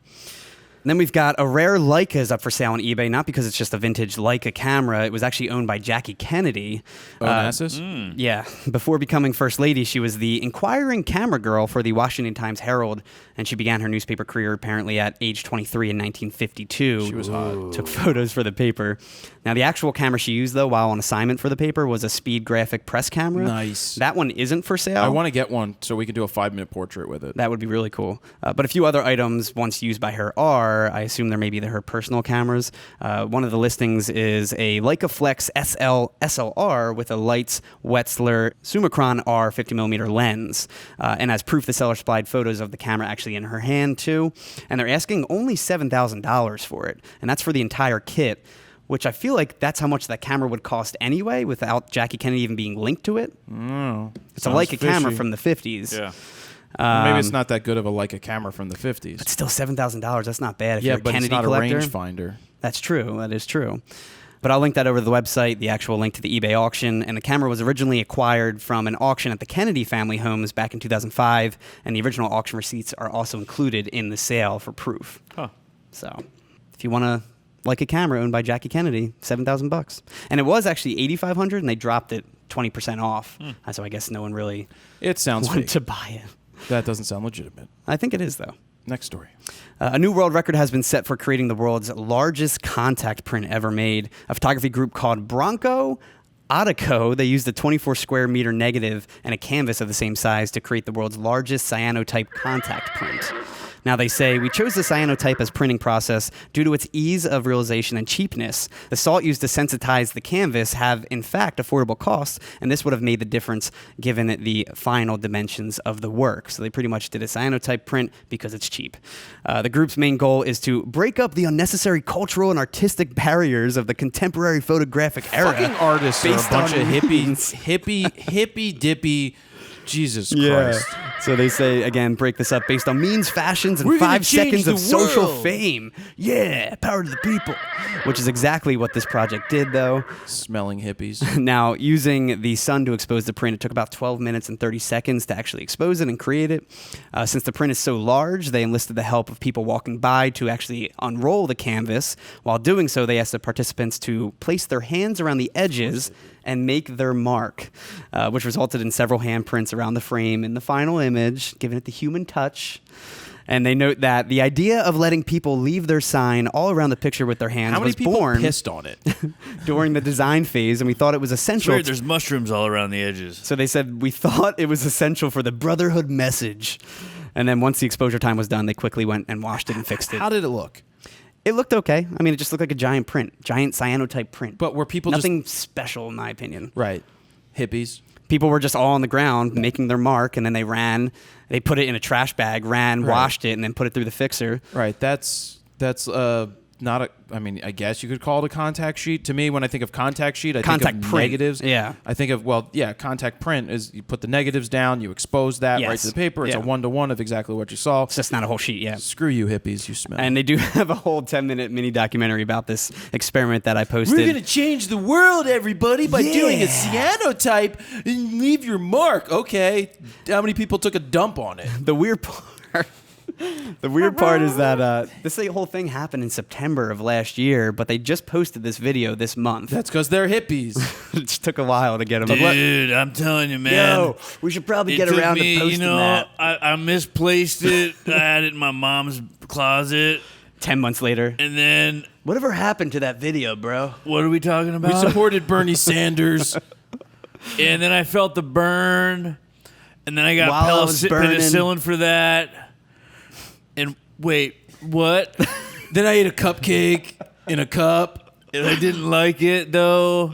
And then we've got a rare Leica is up for sale on eBay, not because it's just a vintage Leica camera. It was actually owned by Jackie Kennedy. Onassis? Yeah. Before becoming First Lady, she was the inquiring camera girl for the Washington Times-Herald, and she began her newspaper career apparently at age 23 in 1952. She was hot. Took photos for the paper. Now, the actual camera she used, though, while on assignment for the paper was a speed graphic press camera. Nice. That one isn't for sale. I want to get one so we can do a 5-minute portrait with it. That would be really cool. But a few other items once used by her are, I assume they're maybe her personal cameras. One of the listings is a Leica Flex SL SLR with a Leitz Wetzler Summicron R 50mm lens. And as proof, the seller supplied photos of the camera actually in her hand, too. And they're asking only $7,000 for it. And that's for the entire kit, which I feel like that's how much that camera would cost anyway without Jackie Kennedy even being linked to it. It's a Leica camera from the 50s. Yeah. Maybe it's not that good of a Leica camera from the 50s. But still $7,000. That's not bad if Yeah, you're a but Kennedy it's not collector. a rangefinder. That's true. That is true. But I'll link that over to the website, the actual link to the eBay auction. And the camera was originally acquired from an auction at the Kennedy family homes back in 2005. And the original auction receipts are also included in the sale for proof. Huh. So if you want to like a camera owned by Jackie Kennedy, $7,000. And it was actually $8,500, and they dropped it 20% off. So I guess no one really It sounds wanted fake. to buy it. That doesn't sound legitimate. I think it is, though. Next story. A new world record has been set for creating the world's largest contact print ever made. A photography group called Bronco Adaco, they used a 24 square meter negative and a canvas of the same size to create the world's largest cyanotype contact print. Now, they say, we chose the cyanotype as printing process due to its ease of realization and cheapness. The salt used to sensitize the canvas have, in fact, affordable costs, and this would have made the difference given the final dimensions of the work. So they pretty much did a cyanotype print because it's cheap. The group's main goal is to break up the unnecessary cultural and artistic barriers of the contemporary photographic era. Fucking artists are a based bunch on of means. hippy-dippy. Jesus Yeah. Christ. So they say, again, break this up based on means, fashions, and We're gonna 5 seconds change of the social world. fame. Yeah, power to the people. Which is exactly what this project did, though. Smelling hippies. Now, using the sun to expose the print, it took about 12 minutes and 30 seconds to actually expose it and create it. Since the print is so large, they enlisted the help of people walking by to actually unroll the canvas. While doing so, they asked the participants to place their hands around the edges and make their mark, which resulted in several handprints around the frame in the final image, giving it the human touch. And they note that the idea of letting people leave their sign all around the picture with their hands How many was people born pissed on it? during the design phase, and we thought it was essential. Weird, there's mushrooms all around the edges. So they said, we thought it was essential for the brotherhood message. And then once the exposure time was done, they quickly went and washed it and fixed it. How did it look? It looked okay. I mean, it just looked like a giant cyanotype print. But were people Nothing special, in my opinion. Right. Hippies. People were just all on the ground making their mark, and then they ran. They put it in a trash bag, ran, Right. washed it, and then put it through the fixer. Right. That's not a. I mean, I guess you could call it a contact sheet. To me, when I think of contact sheet, I think Contact of print. negatives. Yeah. I think of contact print is you put the negatives down, you expose that right Yes. to the paper. It's Yeah. a 1-to-1 of exactly what you saw. It's just not a whole sheet yet. Screw you, hippies. You smell. And they do have a whole 10-minute mini documentary about this experiment that I posted. We're gonna change the world, everybody, by doing a Yeah. cyanotype and leave your mark. Okay. How many people took a dump on it? The weird part. The weird part is that this whole thing happened in September of last year, but they just posted this video this month. That's because they're hippies. It just took a while to get them. Dude, I'm telling you, man. Yo, we should probably It get took around me, to posting that. I misplaced it. I had it in my mom's closet. 10 months later. And then, Whatever happened to that video, bro? what are we talking about? We supported Bernie Sanders. And then I felt the burn. And then I got While I was burning. penicillin for that. And wait, what? Then I ate a cupcake in a cup. And I didn't like it, though.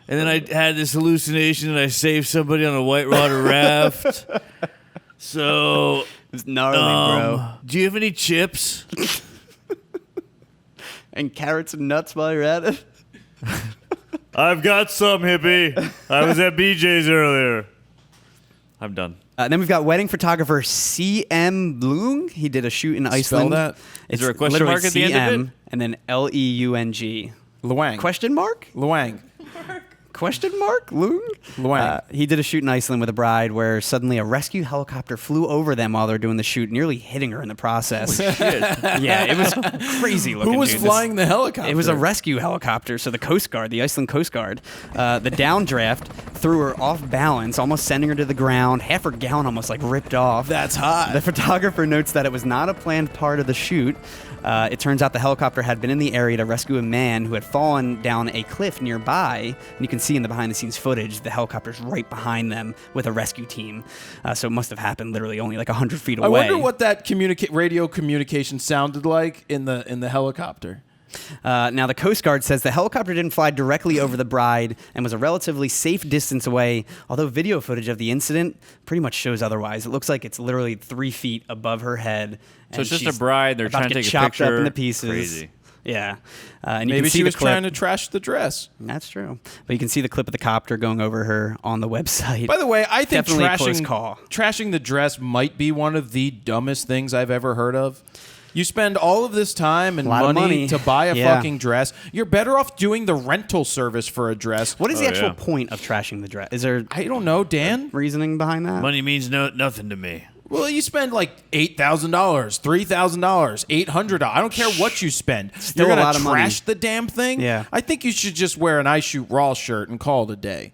And then I had this hallucination that I saved somebody on a whitewater raft. So, It's gnarly, bro. do you have any chips? And carrots and nuts while you're at it. I've got some, hippie. I was at BJ's earlier. I'm done. Then we've got wedding photographer C.M. Leung. He did a shoot in Iceland. Spell that. Is there a question mark at the end of it? And then Leung. Luang. Question mark? Luang. Question mark? Leung? Luang. He did a shoot in Iceland with a bride where suddenly a rescue helicopter flew over them while they're doing the shoot, nearly hitting her in the process. Yeah, it was crazy looking. Who was dude. flying the helicopter? It was a rescue helicopter, so the Coast Guard, the Iceland Coast Guard. The downdraft threw her off balance, almost sending her to the ground. Half her gown almost like ripped off. That's hot. The photographer notes that it was not a planned part of the shoot. It turns out the helicopter had been in the area to rescue a man who had fallen down a cliff nearby. And you can see in the behind-the-scenes footage, the helicopter's right behind them with a rescue team. So it must have happened literally only like 100 feet away. I wonder what that radio communication sounded like in the helicopter. Now, the Coast Guard says the helicopter didn't fly directly over the bride and was a relatively safe distance away, although video footage of the incident pretty much shows otherwise. It looks like it's literally 3 feet above her head. So it's just a bride. They're trying to take a chopped picture. up into pieces. Crazy. Yeah. And you Maybe can see she the was clip. trying to trash the dress. That's true. But you can see the clip of the copter going over her on the website. By the way, I think Definitely a close trashing the dress might be one of the dumbest things I've ever heard of. You spend all of this time and money to buy a fucking dress. You're better off doing the rental service for a dress. What is the actual point of trashing the dress? Is there I don't know, Dan. reasoning behind that? Money means nothing to me. Well, you spend like $8,000, $3,000, $800. I don't care what you spend. Still You're a gonna lot of money. trash the damn thing. Yeah. I think you should just wear an I Shoot Raw shirt and call it a day.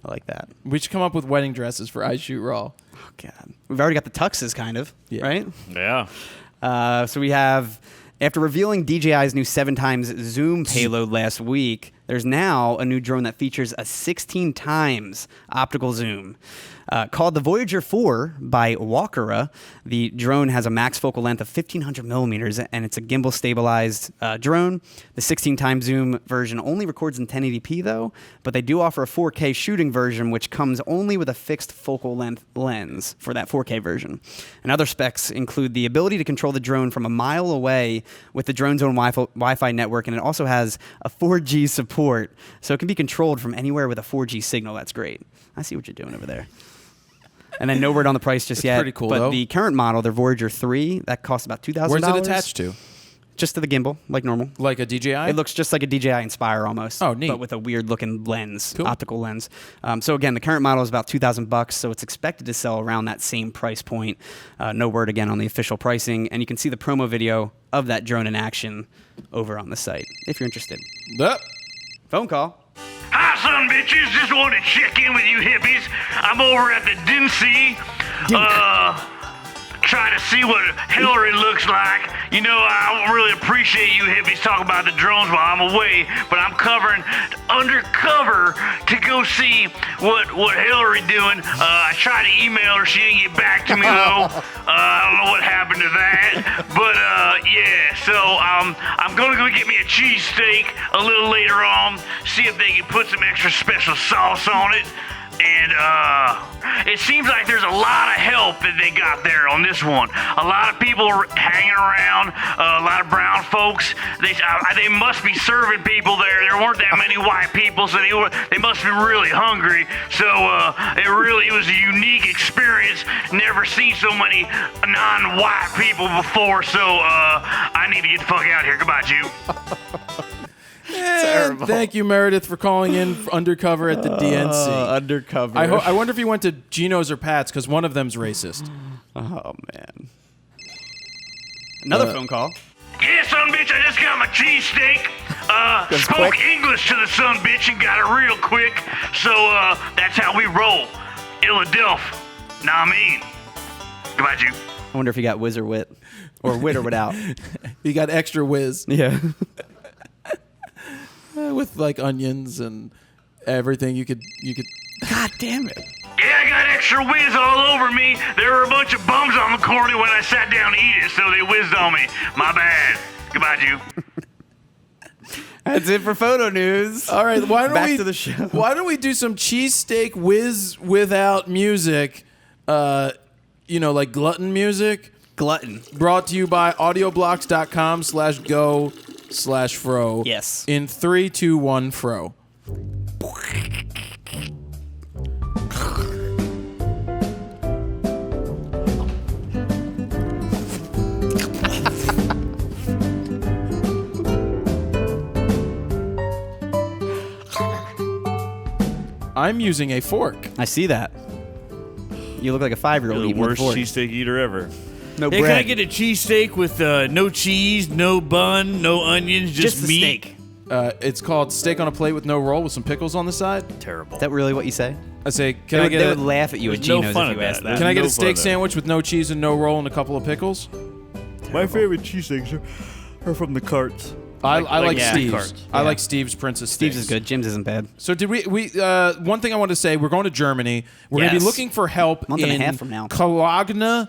I like that. We should come up with wedding dresses for I Shoot Raw. Oh, God. We've already got the tuxes, kind of, right? Yeah. So we have, after revealing DJI's new 7x zoom payload last week, there's now a new drone that features a 16x optical zoom. Called the Voyager 4 by Walkera, the drone has a max focal length of 1,500 millimeters, and it's a gimbal-stabilized drone. The 16x zoom version only records in 1080p, though, but they do offer a 4K shooting version, which comes only with a fixed focal length lens for that 4K version. And other specs include the ability to control the drone from a mile away with the drone's own Wi-Fi network, and it also has a 4G support, so it can be controlled from anywhere with a 4G signal. That's great. I see what you're doing over there. And then no word on the price just yet. Pretty cool, but though. the current model, their Voyager 3, that costs about $2,000. Where's it attached to? Just to the gimbal, like normal. Like a DJI? It looks just like a DJI Inspire almost. Oh, neat. But with a weird-looking lens, Cool. optical lens. So again, the current model is about $2,000, so it's expected to sell around that same price point. No word again on the official pricing, and you can see the promo video of that drone in action over on the site if you're interested. Phone call. Hi, son bitches. Just wanted to check in with you hippies. I'm over at the Dincy, trying to see what Hillary looks like. You know, I really appreciate you hippies talking about the drones while I'm away, but I'm covering undercover to go see what Hillary doing. I tried to email her. She didn't get back to me, though. I don't know what happened to that. But, yeah, so I'm going to go get me a cheesesteak a little later on, see if they can put some extra special sauce on it. And it seems like there's a lot of help that they got there on this one. A lot of people hanging around, a lot of brown folks. They must be serving people there. There weren't that many white people, so they must be really hungry. So it was a unique experience. Never seen so many non-white people before. So I need to get the fuck out of here. Goodbye, Jew. Terrible. Thank you, Meredith, for calling in undercover at the DNC. Undercover. I wonder if he went to Geno's or Pat's, because one of them's racist. Oh, man. Another phone call. Yeah, son bitch, I just got my cheesesteak. Spoke quick. English to the son bitch and got it real quick. So that's how we roll. Philadelphia. Nah, I mean. Goodbye, Jew. I wonder if he got whiz or wit. Or wit or without. He got extra whiz Yeah. with like onions and everything. You could. God damn it. Yeah, I got extra whiz all over me. There were a bunch of bums on the corner when I sat down to eat it, so they whizzed on me. My bad. Goodbye, Jew. That's it for photo news. All right, why don't Back we to the show. Why don't we do some cheesesteak whiz without music? Like glutton music. Glutton. Brought to you by audioblocks.com/go/fro. Yes. In 3, 2, 1, fro. I'm using a fork. I see that. You look like a 5-year-old You're the eating with a worst fork. cheesesteak eater ever. No Hey, bread. can I get a cheesesteak with no cheese, no bun, no onions, just the meat? steak. It's called steak on a plate with no roll with some pickles on the side. Terrible. Is that really what you say? I say, They would laugh at you at there's no Geno's fun if in you asked that. that. Can I get no a steak fun in sandwich with no cheese and no roll and a couple of pickles? My favorite cheesesteaks are from the carts. I like yeah, Steve's. carts. I like Steve's Princess Steve's Steaks. is good. Jim's isn't bad. So did we one thing I want to say, we're going to Germany. We're going to be Yes. looking for help Month and a in half from now. Cologne,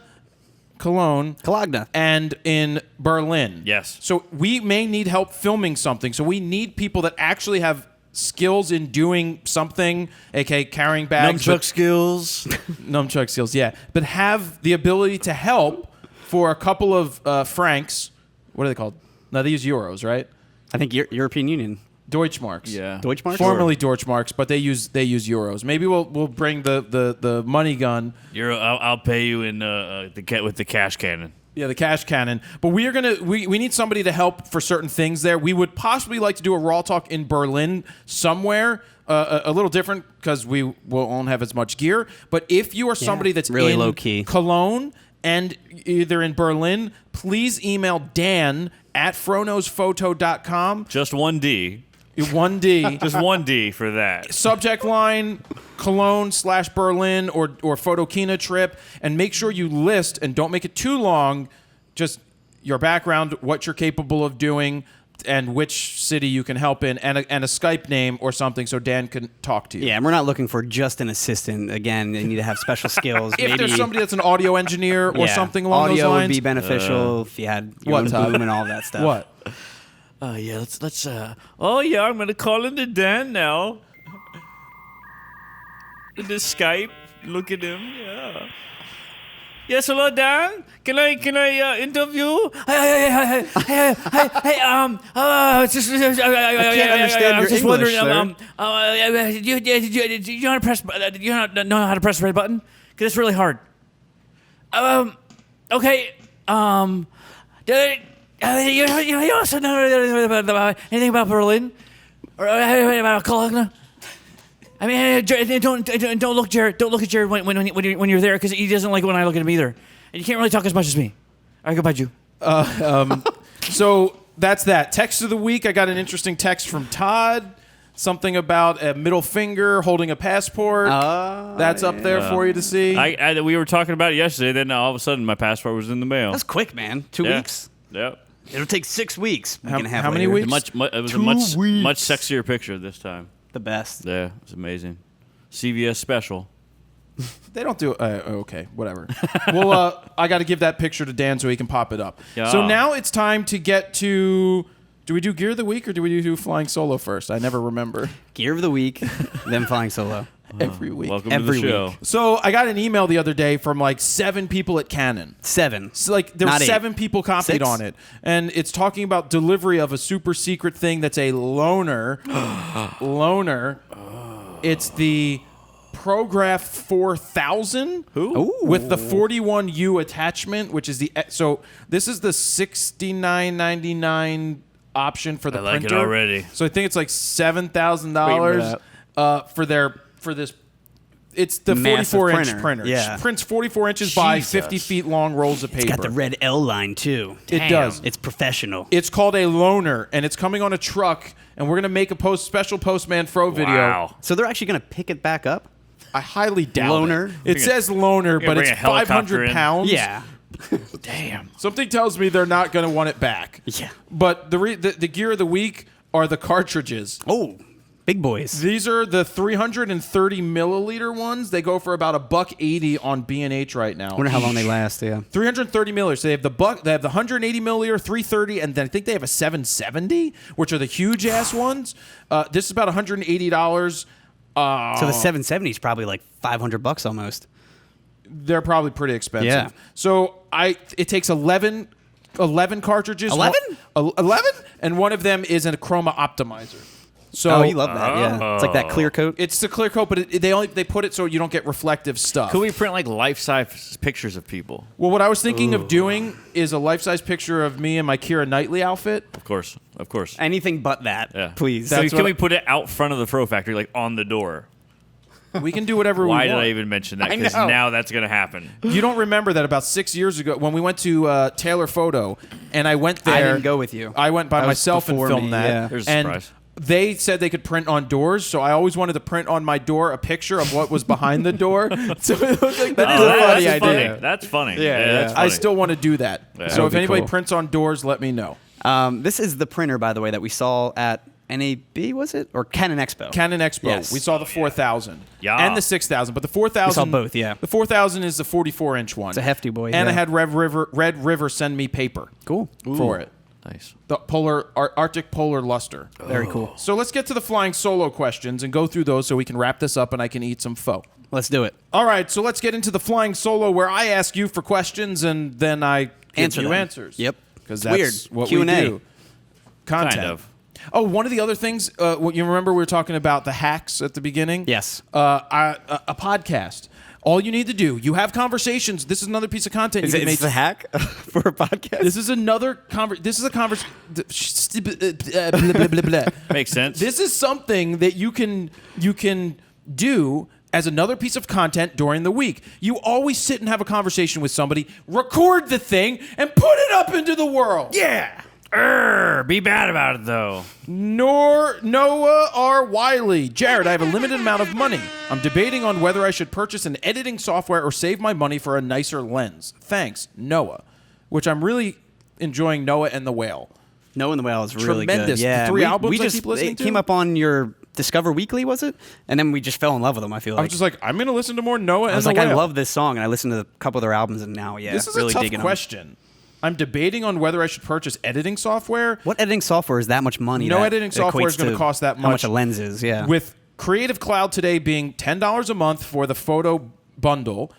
Cologne. and in Berlin. Yes. So we may need help filming something. So we need people that actually have skills in doing something, aka carrying bags. Nunchuck skills. Nunchuck skills, yeah. But have the ability to help for a couple of francs. What are they called? No, they use euros, right? I think European Union. Deutschmarks. Yeah. Deutschmarks? Formerly Deutschmarks, but they use euros. Maybe we'll bring the money gun. I'll pay you in with the cash cannon. Yeah, the cash cannon. But we need somebody to help for certain things there. We would possibly like to do a Raw Talk in Berlin somewhere. A little different because we won't have as much gear. But if you are somebody that's really in low key. Cologne and either in Berlin, please email Dan at FroKnowsPhoto.com. Just 1D. 1D. Just 1D for that. Subject line Cologne/Berlin or Photokina trip, and make sure you list and don't make it too long. Just your background, what you're capable of doing, and which city you can help in, and a Skype name or something so Dan can talk to you. Yeah, and we're not looking for just an assistant. Again, they need to have special skills. If Maybe, there's somebody that's an audio engineer or something along audio those lines, would be beneficial if you had your what, own Todd? boom and all that stuff. What? Yeah, let's oh yeah, I'm gonna call into Dan now. Into Skype. Look at him, yeah. Yes, hello, Dan. Can I interview? Hey, just I can't understand your just English, wondering, do you know how to press? Do you know how to press the red button? Because it's really hard. Okay. You also know about anything about Berlin or about Cologne? I mean, don't look Jared. Don't look at Jared when you're there because he doesn't like when I look at him either. And you can't really talk as much as me. All right, goodbye, Jew. So that's that. Text of the week. I got an interesting text from Todd. Something about a middle finger holding a passport. That's up there for you to see. We were talking about it yesterday. Then all of a sudden, my passport was in the mail. That's quick, man. 2 weeks. Yep. It'll take 6 weeks. How many weeks? It was a 2 much weeks. sexier picture this time. The best. Yeah, it's amazing. CVS special. They don't do okay, whatever. Well, I got to give that picture to Dan so he can pop it up. Yeah. So now it's time to get to. Do we do Gear of the Week or do we do Flying Solo first? I never remember. Gear of the week, then flying solo. Every week. Welcome Every to the show. week. So I got an email the other day from like 7 people at Canon. 7. So like there were Not 8. 7 people copied 6? on it, and it's talking about delivery of a super secret thing that's a loaner. It's the Prograph 4000. Who? With the 41U attachment, which is the so this is the $69.99 option for the I like it printer already. So I think it's like $7,000 for this. It's the Massive 44-inch printer. Yeah. It prints 44 inches by Jesus. 50 feet long rolls of paper. It's got the red L line, too. It does. It's professional. It's called a loaner, and it's coming on a truck, and we're going to make a special Postman Fro video. Wow. So they're actually going to pick it back up? I highly doubt Loaner? it. It says loaner, but bring it's a helicopter 500 in? pounds. Yeah. Damn. Something tells me they're not going to want it back. Yeah. But the gear of the week are the cartridges. Oh, big boys. These are the 330 milliliter ones. They go for about $180 on B&H right now. I wonder how long they last, yeah. 330 milliliters. So they have the 180 milliliter, 330, and then I think they have a 770, which are the huge ass ones. This is about $180. So the 770 is probably like $500 almost. They're probably pretty expensive. Yeah. So it takes 11 cartridges. 11? 11? And one of them is a chroma optimizer. So Oh, you love that, yeah. It's like that clear coat. it's the clear coat, but they put it so you don't get reflective stuff. Could we print like life-size pictures of people? Well, what I was thinking of doing is a life-size picture of me in my Keira Knightley outfit. Of course. Anything but that, Yeah. please. So That's can what we put it out front of the Fro factory, like on the door? We can do whatever we Why want. did I even mention that? Because know. now that's going to happen. You don't remember that about 6 years ago when we went to Taylor Photo, and I went there. I didn't go with you. I went by That was myself and before filmed me, that. yeah. There's a and surprise. they said they could print on doors, so I always wanted to print on my door a picture of what was behind the door. So it looked like that is a funny that's idea. funny. That's funny. Yeah, that's yeah. funny. I still want to do that. Yeah. So That would if be anybody cool. prints on doors, let me know. This is the printer, by the way, that we saw at NAB, was it? Or Canon Expo? Canon Expo. Yes. We saw the 4000 Yeah. and the 6000, but the 4000. We saw both, yeah. The 4000 is the 44-inch one. It's a hefty boy, And I yeah. had Red River send me paper. Cool. For it. Nice. The Arctic Polar Luster. Very cool. So let's get to the flying solo questions and go through those so we can wrap this up and I can eat some pho. Let's do it. All right, so let's get into the flying solo where I ask you for questions and then I give Answer you them. answers. Yep. Because It's that's weird. what Q&A. we do. Content. Kind of. Oh, one of the other things, what you remember we were talking about the hacks at the beginning? Yes. A podcast. All you need to do, you have conversations. This is another piece of content Is you it can make. a hack for a podcast? This is another This is a conversation. Blah, blah, blah, blah. Makes sense. This is something that you can do as another piece of content during the week. You always sit and have a conversation with somebody, record the thing, and put it up into the world. Yeah. Be bad about it, though. Noah R. Wiley. Jared, I have a limited amount of money. I'm debating on whether I should purchase an editing software or save my money for a nicer lens. Thanks, Noah. Which I'm really enjoying Noah and the Whale. Noah and the Whale is really Tremendous. good. Yeah, The three we albums I just keep listening it to? came up on your Discover Weekly, was it? And then we just fell in love with them. I feel I like was just like, I'm going to listen to more Noah and I was the like, Whale. I love this song, and I listened to a couple of their albums, and now, yeah, This is really a tough digging 'em. question. I'm debating on whether I should purchase editing software. What editing software is that much money? No that editing software equates is gonna cost that How much. much a lens is? Yeah. With Creative Cloud today being $10 a month for the photo bundle,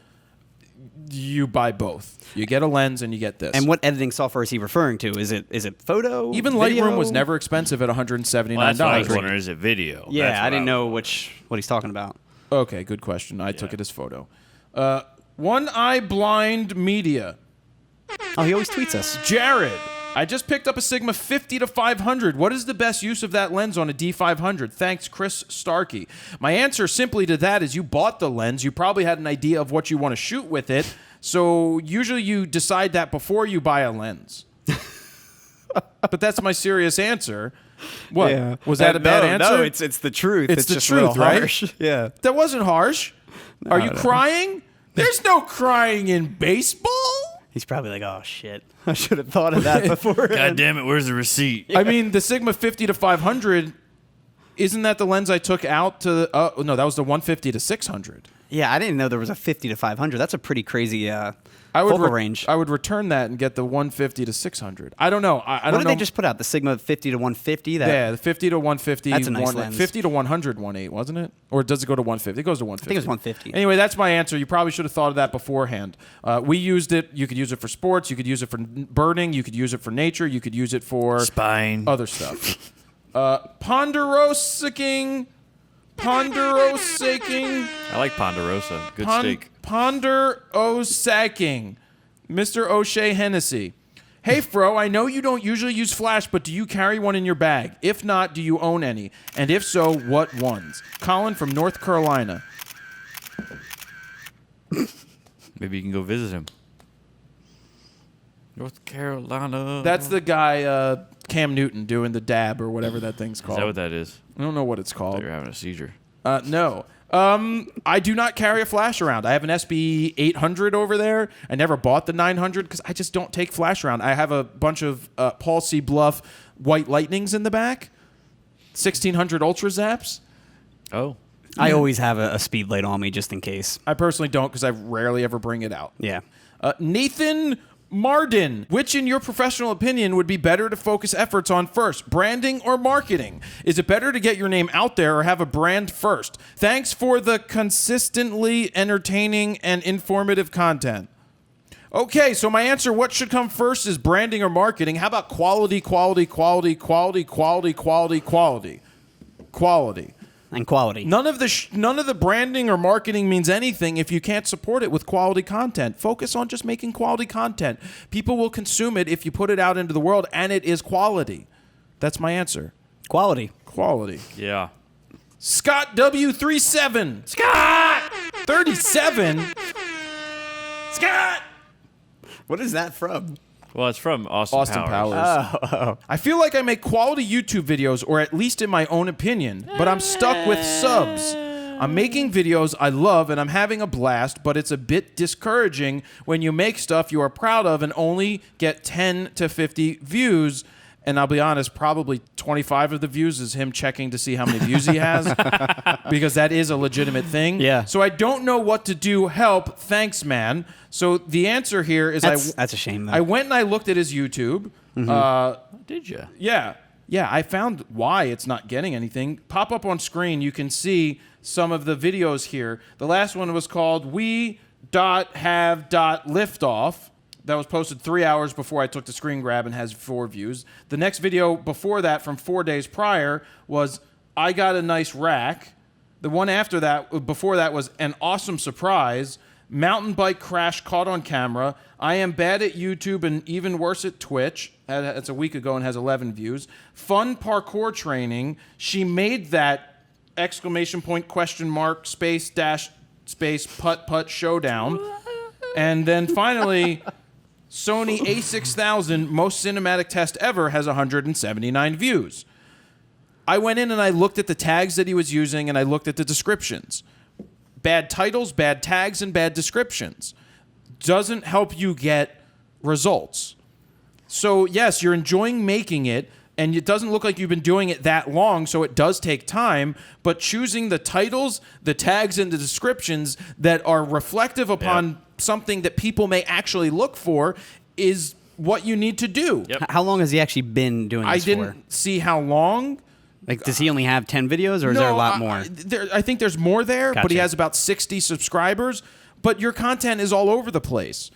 you buy both. You get a lens and you get this. and what editing software is he referring to? Is it photo? Even video? Lightroom was never expensive at $179. Well, that's what I was wondering. Is it video? Yeah, That's what I didn't was know wondering. what he's talking about. Okay, good question. I took it as photo. One Eye Blind Media. Oh, he always tweets us. Jared, I just picked up a Sigma 50 to 500. What is the best use of that lens on a D500? Thanks, Chris Starkey. My answer simply to that is you bought the lens. You probably had an idea of what you want to shoot with it. So usually you decide that before you buy a lens. But that's my serious answer. What? Was that a bad answer? No, it's the truth. It's the just a little truth, right? harsh. Yeah. That wasn't harsh. Are you no. crying? There's no crying in baseball. He's probably like, oh shit, I should have thought of that before. God damn it! Where's the receipt? I mean, the Sigma 50 to 500, isn't that the lens I took out to no, that was the 150 to 600. Yeah, I didn't know there was a 50 to 500. That's a pretty crazy I would focal range. I would return that and get the 150 to 600. I don't know. I what don't did know. they just put out? The Sigma 50 to 150? That Yeah, the 50 to 150. That's a nice lens. 50 to 100, 1.8, wasn't it? Or does it go to 150? It goes to 150. I think it was 150. Anyway, that's my answer. You probably should have thought of that beforehand. We used it. You could use it for sports. You could use it for birding. You could use it for nature. You could use it for Spine. other stuff. Ponderosaking. I like Ponderosa. Good steak. Ponderosaking. Mr. O'Shea Hennessy. Hey, Fro, I know you don't usually use Flash, but do you carry one in your bag? If not, do you own any? And if so, what ones? Colin from North Carolina. Maybe you can go visit him. North Carolina. That's the guy, Cam Newton, doing the dab or whatever that thing's Is called. that what that is? I don't know what it's I called. thought you were having a seizure. No. I do not carry a flash around. I have an SB 800 over there. I never bought the 900 because I just don't take flash around. I have a bunch of Paul C. Bluff White Lightnings in the back, 1600 Ultra Zaps. Oh. I always have a speed light on me just in case. I personally don't because I rarely ever bring it out. Yeah. Nathan Marden, which in your professional opinion would be better to focus efforts on first, branding or marketing? Is it better to get your name out there or have a brand first? Thanks for the consistently entertaining and informative content. Okay, so my answer, what should come first, is branding or marketing. How about quality, quality, quality, quality, quality, quality, quality? Quality. And quality. None of the branding or marketing means anything if you can't support it with quality content. Focus on just making quality content. People will consume it if you put it out into the world, and it is quality. That's my answer. Quality. Quality. Yeah. Scott W37. Scott! 37? Scott! What is that from? Well, it's from Austin Powers. Oh. I feel like I make quality YouTube videos, or at least in my own opinion, but I'm stuck with subs. I'm making videos I love and I'm having a blast, but it's a bit discouraging when you make stuff you are proud of and only get 10 to 50 views. And I'll be honest, probably 25 of the views is him checking to see how many views he has, because that is a legitimate thing. Yeah. So I don't know what to do. Help. Thanks, man. So the answer here is That's a shame, though. I went and I looked at his YouTube. Did you? Yeah. I found why it's not getting anything. Pop up on screen. You can see some of the videos here. The last one was called We.have.liftoff. That was posted 3 hours before I took the screen grab and has 4 views. The next video before that, from 4 days prior, was I got a nice rack. The one after that, before that, was an awesome surprise. Mountain bike crash caught on camera. I am bad at YouTube and even worse at Twitch. That's a week ago and has 11 views. Fun parkour training. She made that ! Space dash space putt putt showdown. And then finally, Sony A6000 most cinematic test ever has 179 views. I went in and I looked at the tags that he was using and I looked at the descriptions. Bad titles, bad tags, and bad descriptions doesn't help you get results. So yes, you're enjoying making it, and it doesn't look like you've been doing it that long, so it does take time, but choosing the titles, the tags, and the descriptions that are reflective upon something that people may actually look for is what you need to do. Yep. How long has he actually been doing this I didn't see how long. Like, does he only have 10 videos, or is there a lot more? I think there's more there, but he Gotcha. has about 60 subscribers. But your content is all over the place.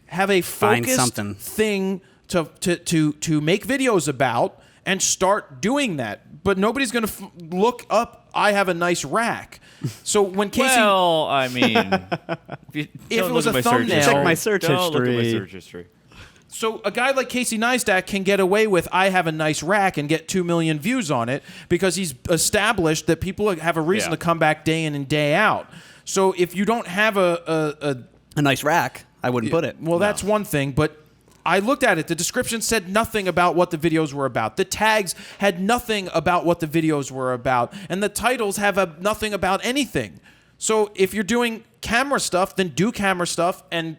Have a Find focused something. thing to make videos about and start doing that. But nobody's going to look up, I have a nice rack. So when Casey... Well, I mean... if it was a thumbnail... Check my search Don't look at my history. search history. So a guy like Casey Neistat can get away with I have a nice rack and get 2 million views on it because he's established that people have a reason to come back day in and day out. So if you don't have A nice rack, I wouldn't put it. well, that's one thing, but I looked at it. The description said nothing about what the videos were about. The tags had nothing about what the videos were about. And the titles have nothing about anything. So if you're doing camera stuff, then do camera stuff and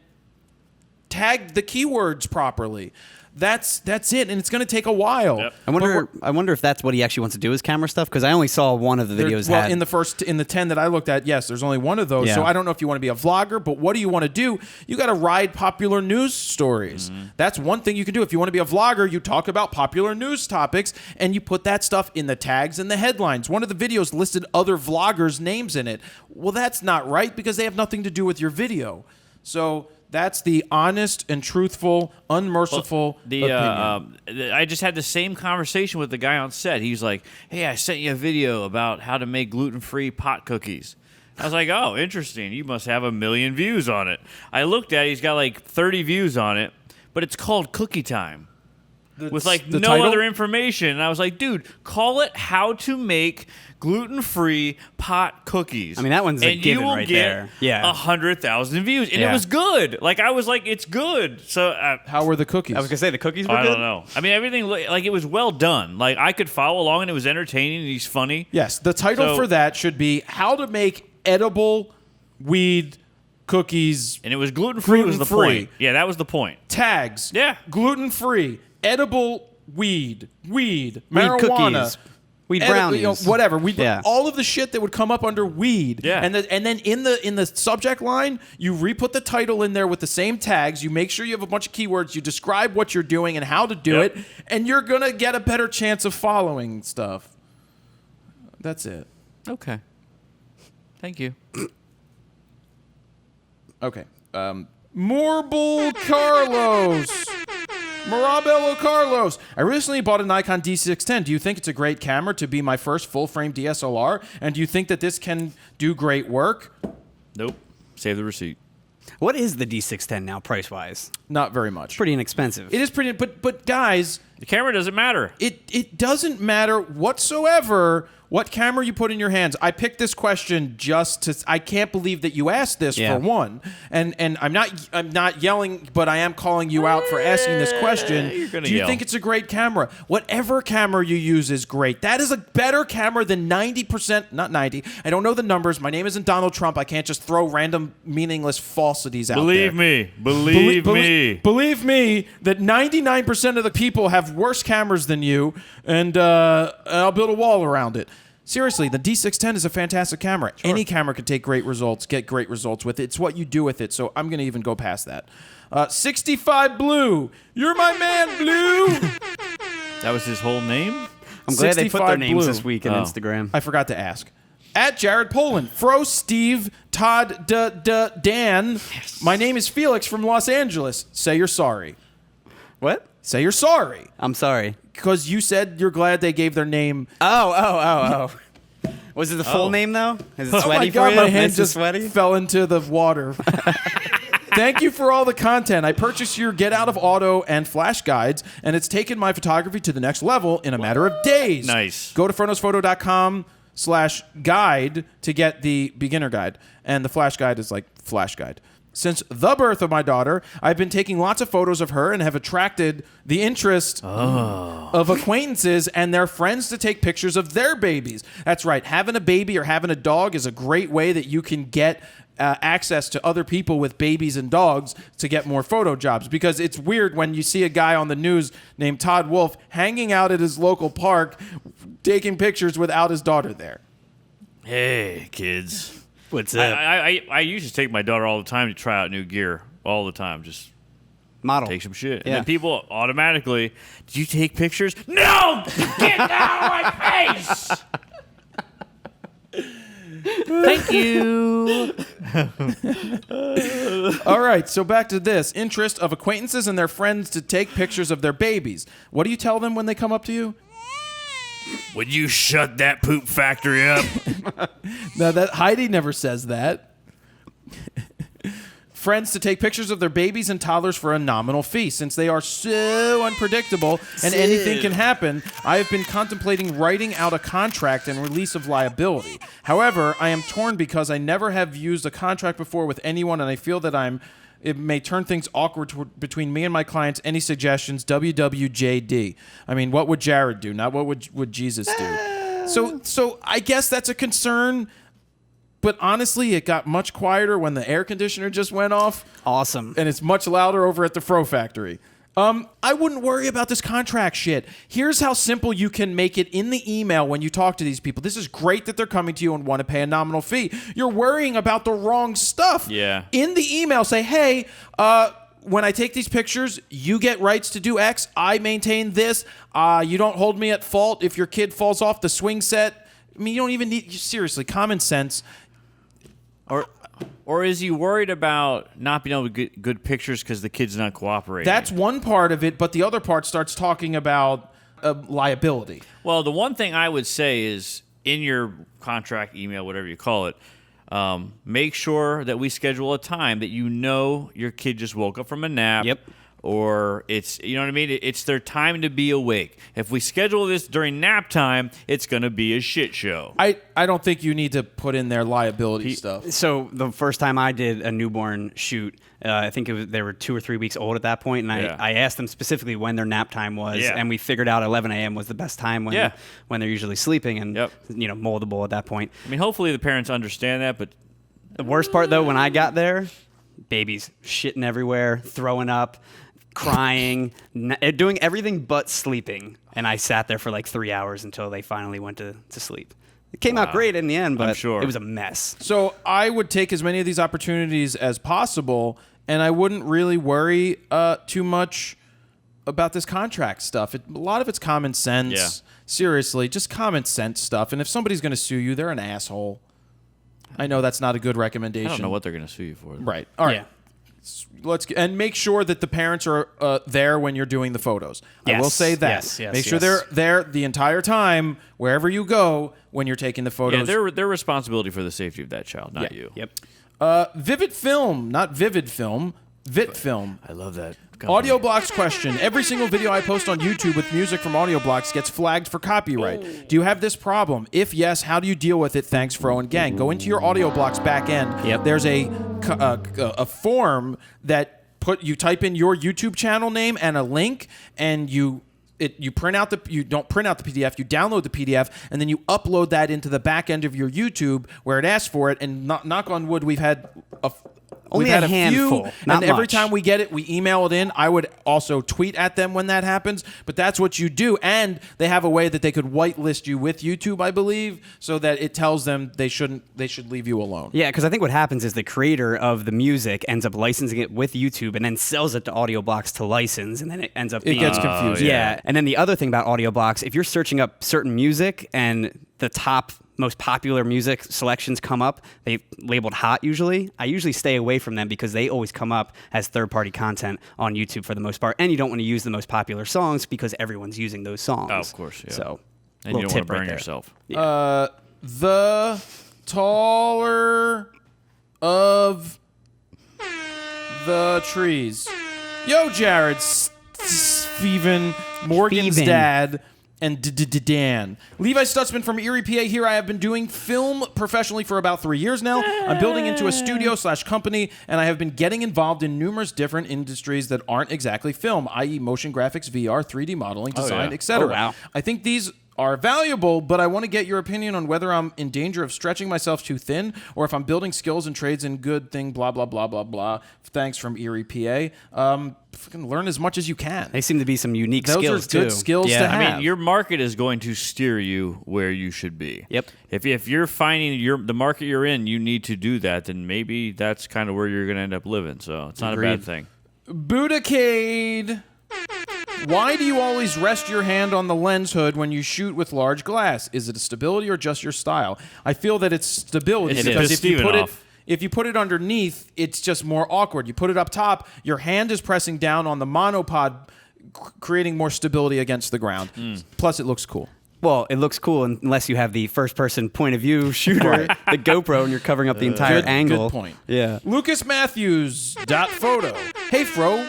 tag the keywords properly. That's it, and it's going to take a while. Yep. I wonder if that's what he actually wants to do is camera stuff, because I only saw one of the videos. Well, in the 10 that I looked at, yes, there's only one of those. Yeah. So I don't know if you want to be a vlogger, but what do you want to do? You got to ride popular news stories. That's one thing you can do. If you want to be a vlogger, you talk about popular news topics and you put that stuff in the tags and the headlines. One of the videos listed other vloggers' names in it. Well, that's not right because they have nothing to do with your video. So that's the honest and truthful, unmerciful opinion. I just had the same conversation with the guy on set. He was like, "Hey, I sent you a video about how to make gluten-free pot cookies." I was like, "Oh, interesting. You must have 1 million views on it." I looked at it. He's got like 30 views on it, but it's called Cookie Time. With like no title? other information. And I was like, dude, call it How to Make Gluten-Free Pot Cookies. I mean, that one's a and given you will right get there. Yeah. 100,000 views. And Yeah. it was good. Like, I was like, it's good. So, How were the cookies? I was gonna say the cookies were I good. don't know. I mean, everything, like, it was well done. Like, I could follow along and it was entertaining and he's funny. Yes, the title So- for that should be How to Make Edible Weed Cookies. And it was gluten-free was the Gluten-free. point. Yeah, that was the point. Tags. Yeah. Gluten-free. Edible weed. Marijuana. cookies. Weed brownies. Whatever. Yeah. All of the shit that would come up under weed. Yeah. And then in the subject line, you re-put the title in there with the same tags. You make sure you have a bunch of keywords. You describe what you're doing and how to do Yep. it, and you're gonna get a better chance of following stuff. That's it. Okay. Thank you. Okay. Marabello Carlos. I recently bought a Nikon D610. Do you think it's a great camera to be my first full-frame DSLR? And do you think that this can do great work? Nope. Save the receipt. What is the D610 now, price wise? Not very much. Pretty inexpensive. It is pretty, but guys, The camera doesn't matter. It doesn't matter whatsoever what camera you put in your hands. I picked this question just to. I can't believe that you asked this for one. And I'm not yelling, but I am calling you out for asking this question. You're gonna Do you yell. think it's a great camera? Whatever camera you use is great. That is a better camera than 90%. Not 90. I don't know the numbers. My name isn't Donald Trump. I can't just throw random meaningless falsities out there. Believe me. Believe me. Believe me that 99% of the people have worse cameras than you, and I'll build a wall around it. Seriously, the D610 is a fantastic camera. Sure. Any camera can take great results, get great results with it. It's what you do with it, so I'm going to even go past that. 65 Blue. You're my man, Blue. That was his whole name? I'm glad they put their names Blue. this week on Instagram. I forgot to ask. At Jared Poland, Fro, Steve, Todd, Dan. Yes. My name is Felix from Los Angeles. Say you're sorry. What? Say you're sorry. I'm sorry. Because you said you're glad they gave their name. Oh. Was it the full name, though? Is it sweaty God, for you? my hand Mr. just sweaty? fell into the water. Thank you for all the content. I purchased your Get Out of Auto and Flash guides, and it's taken my photography to the next level in a matter of days. Nice. Go to FroKnowsPhoto.com/guide to get the beginner guide, and the Flash guide is like Flash guide. Since the birth of my daughter, I've been taking lots of photos of her and have attracted the interest of acquaintances and their friends to take pictures of their babies. That's right. Having a baby or having a dog is a great way that you can get access to other people with babies and dogs to get more photo jobs, because it's weird when you see a guy on the news named Todd Wolf hanging out at his local park taking pictures without his daughter there. Hey, kids. What's up? I used to take my daughter all the time to try out new gear. All the time. Just model. Take some shit. Yeah. And then people automatically, did you take pictures? No! Get out of my face! Thank you. All right, so back to this. Interest of acquaintances and their friends to take pictures of their babies. What do you tell them when they come up to you? Would you shut that poop factory up? No, that Heidi never says that. Friends to take pictures of their babies and toddlers for a nominal fee. Since they are so unpredictable and anything can happen, I have been contemplating writing out a contract and release of liability. However, I am torn because I never have used a contract before with anyone, and I feel that it may turn things awkward between me and my clients. Any suggestions? WWJD. I mean, what would Jared do? Not what would Jesus do? So I guess that's a concern. But honestly, it got much quieter when the air conditioner just went off. Awesome. And it's much louder over at the Fro factory. I wouldn't worry about this contract shit. Here's how simple you can make it in the email when you talk to these people. This is great that they're coming to you and want to pay a nominal fee. You're worrying about the wrong stuff. Yeah. In the email, say, hey, when I take these pictures, you get rights to do X. I maintain this. You don't hold me at fault if your kid falls off the swing set. I mean, you don't even need, seriously, common sense. Or is he worried about not being able to get good pictures because the kid's not cooperating? That's one part of it, but the other part starts talking about liability. Well, the one thing I would say is in your contract, email, whatever you call it, make sure that we schedule a time that you know your kid just woke up from a nap. Yep. Or it's, you know what I mean? It's their time to be awake. If we schedule this during nap time, it's going to be a shit show. I don't think you need to put in their liability stuff. So the first time I did a newborn shoot, I think they were 2 or 3 weeks old at that point, and I asked them specifically when their nap time was, and we figured out 11 a.m. was the best time when they're usually sleeping and moldable at that point. I mean, hopefully the parents understand that, but the worst part, though, when I got there, babies shitting everywhere, throwing up, crying, doing everything but sleeping. And I sat there for like 3 hours until they finally went to sleep. It came out great in the end, but it was a mess. So I would take as many of these opportunities as possible, and I wouldn't really worry too much about this contract stuff. A lot of it's common sense. Yeah. Seriously, just common sense stuff. And if somebody's going to sue you, they're an asshole. I know that's not a good recommendation. I don't know what they're going to sue you for. Right. All right. Yeah. And make sure that the parents are there when you're doing the photos. Yes. I will say that. Yes, make sure they're there the entire time, wherever you go, when you're taking the photos. Yeah, their responsibility for the safety of that child, not you. Yep. Vivid Film, not Vivid Film. Vit Film. I love that. Audioblocks question. Every single video I post on YouTube with music from Audioblocks gets flagged for copyright. Do you have this problem? If yes, how do you deal with it? Thanks, Fro and Gang. Go into your Audioblocks back end. Yep. There's a form that you type in your YouTube channel name and a link, and you print out you don't print out the PDF, you download the PDF, and then you upload that into the back end of your YouTube where it asks for it. And knock on wood, we've had Only a handful, not and every much. time we get it, we email it in. I would also tweet at them when that happens, but that's what you do. And they have a way that they could whitelist you with YouTube, I believe, so that it tells them they should leave you alone. Yeah, because I think what happens is the creator of the music ends up licensing it with YouTube and then sells it to Audioblocks to license, and then it ends up It gets confusing. Yeah, and then the other thing about Audioblocks, if you're searching up certain music and the top most popular music selections come up, they labeled hot usually. I usually stay away from them because they always come up as third-party content on YouTube for the most part, and you don't want to use the most popular songs because everyone's using those songs. Oh, of course, yeah. So, And you don't want to burn right there. yourself. Yeah. The taller of the trees. Yo, Jared, Steven, Morgan's Steven. dad, and Dan. Levi Stutzman from Erie, PA here. I have been doing film professionally for about 3 years now. I'm building into a studio/company, and I have been getting involved in numerous different industries that aren't exactly film, i.e. motion graphics, VR, 3D modeling, design, yeah. etc. Oh, wow. I think these are valuable, but I want to get your opinion on whether I'm in danger of stretching myself too thin or if I'm building skills and trades in good thing, blah, blah, blah, blah, blah. Thanks from Erie, PA. Fucking learn as much as you can. They seem to be some unique Those skills are good too. skills yeah. to have. I mean, your market is going to steer you where you should be. Yep. If you're finding the market you're in, you need to do that, then maybe that's kind of where you're going to end up living. So it's not a bad thing. Budacade. Why do you always rest your hand on the lens hood when you shoot with large glass? Is it a stability or just your style? I feel that it's stability It because is. if you put it underneath, it's just more awkward. You put it up top, your hand is pressing down on the monopod, creating more stability against the ground. Plus, it looks cool. Well, it looks cool unless you have the first-person point of view shooter, the GoPro, and you're covering up the entire angle. Good point. Yeah. Lucas Matthews .photo. Hey, Fro.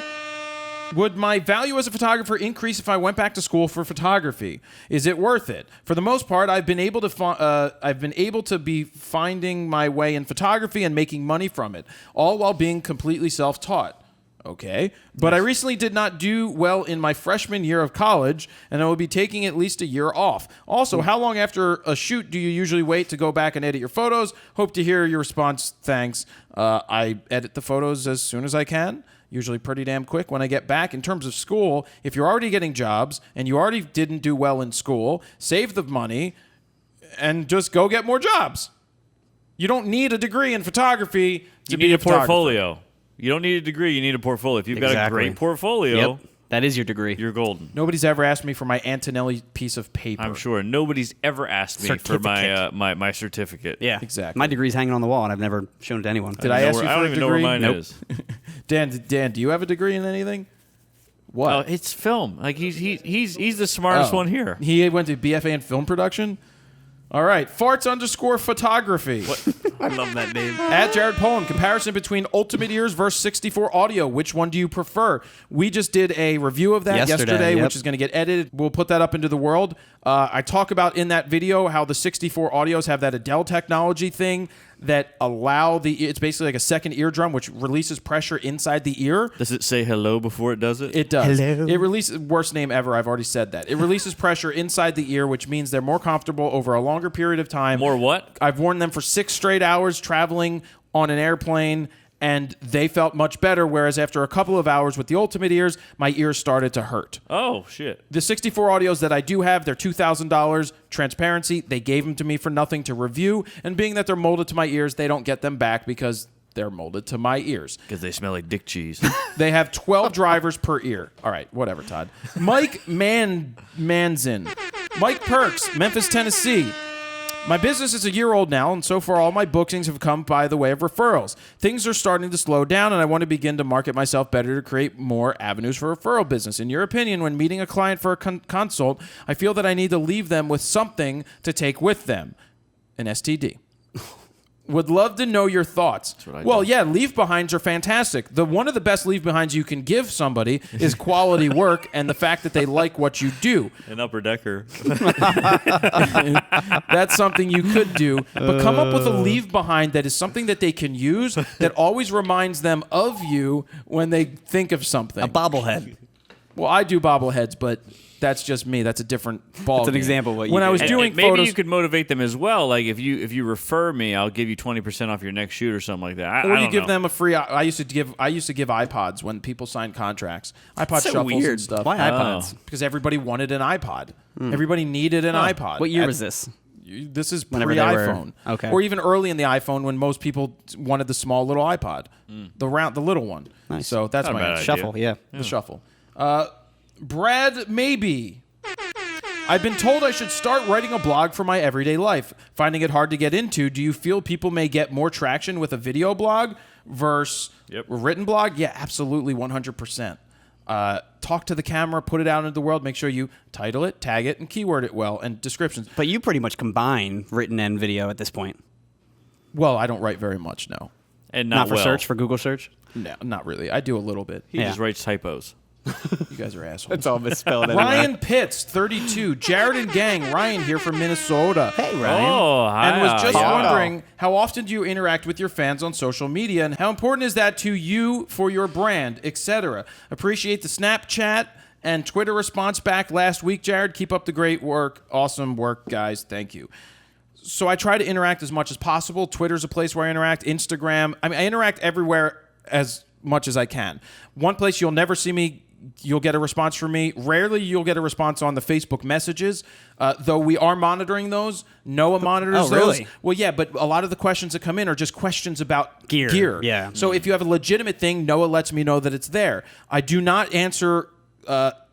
Would my value as a photographer increase if I went back to school for photography? Is it worth it? For the most part, I've been able to be finding my way in photography and making money from it, all while being completely self-taught. Okay, but I recently did not do well in my freshman year of college, and I will be taking at least a year off. Also, how long after a shoot do you usually wait to go back and edit your photos? Hope to hear your response. Thanks. I edit the photos as soon as I can. Usually pretty damn quick when I get back. In terms of school, if you're already getting jobs and you already didn't do well in school, save the money and just go get more jobs. You don't need a degree in photography to be need a a photographer. portfolio. You don't need a degree. You need a portfolio. If you've got a Exactly. great portfolio, Yep. That is your degree. you're golden. Nobody's ever asked me for my Antonelli piece of paper. I'm sure nobody's ever asked me for my certificate. Yeah. Exactly. My degree's hanging on the wall, and I've never shown it to anyone. Did I ask you I for don't a even know where degree? mine Nope. is. Dan, do you have a degree in anything? What? Oh, it's film. Like he's the smartest one here. He went to BFA in film production? All right. Farts_photography. I love that name. At Jared Poland, comparison between Ultimate Ears versus 64 audio. Which one do you prefer? We just did a review of that yesterday, yep. which is going to get edited. We'll put that up into the world. I talk about in that video how the 64 audios have that Adele technology thing that allow it's basically like a second eardrum, which releases pressure inside the ear. Does it say hello before it does it? It does. Hello. It releases, worst name ever, I've already said that. It releases pressure inside the ear, which means they're more comfortable over a longer period of time. More what? I've worn them for 6 straight hours traveling on an airplane, and they felt much better, whereas after a couple of hours with the Ultimate Ears, my ears started to hurt. Oh, shit. The 64 audios that I do have, they're $2,000. Transparency, they gave them to me for nothing to review, and being that they're molded to my ears, they don't get them back because they're molded to my ears. Because they smell like dick cheese. They have 12 drivers per ear. All right, whatever, Todd. Mike Manzin. Mike Perks, Memphis, Tennessee. My business is a year old now, and so far all my bookings have come by the way of referrals. Things are starting to slow down, and I want to begin to market myself better to create more avenues for referral business. In your opinion, when meeting a client for a consult, I feel that I need to leave them with something to take with them. An STD. Would love to know your thoughts. Well, yeah, leave behinds are fantastic. One of the best leave behinds you can give somebody is quality work and the fact that they like what you do. An upper decker. That's something you could do. But come up with a leave behind that is something that they can use that always reminds them of you when they think of something. A bobblehead. Well, I do bobbleheads, but that's just me. That's a different ball. That's an game. example of what you when do. I was doing maybe photos, you could motivate them as well. Like if you refer me, I'll give you 20% off your next shoot or something like that. or you give them a free. I used to give iPods when people signed contracts. iPod so shuffles weird. and stuff. Why iPods? Because everybody wanted an iPod. Everybody needed an iPod. What year was this? This is Whenever they were- pre-iPhone. okay. Or even early in the iPhone when most people wanted the small little iPod, the little one. Nice. So that's Not a my bad answer. idea. Shuffle, yeah. The shuffle. Brad, maybe. I've been told I should start writing a blog for my everyday life. Finding it hard to get into, do you feel people may get more traction with a video blog versus a written blog? Yeah, absolutely, 100%. Talk to the camera, put it out into the world, make sure you title it, tag it, and keyword it well, and descriptions. But you pretty much combine written and video at this point. Well, I don't write very much, no. And Not for search, for Google search? No, not really. I do a little bit. He just writes typos. You guys are assholes. It's all misspelled anyway. Ryan Pitts, 32. Jared and gang. Ryan here from Minnesota. Hey, Ryan. Oh, hi. And was just yeah. wondering, how often do you interact with your fans on social media, and how important is that to you for your brand, etc.? Appreciate the Snapchat and Twitter response back last week, Jared. Keep up the great work. Awesome work, guys. Thank you. So I try to interact as much as possible. Twitter's a place where I interact. Instagram. I mean, I interact everywhere as much as I can. One place you'll never see me, you'll get a response from me. Rarely you'll get a response on the Facebook messages, though we are monitoring those. Noah monitors Oh, really? those. Well, yeah, but a lot of the questions that come in are just questions about Gear. Yeah. So if you have a legitimate thing, Noah lets me know that it's there. I do not answer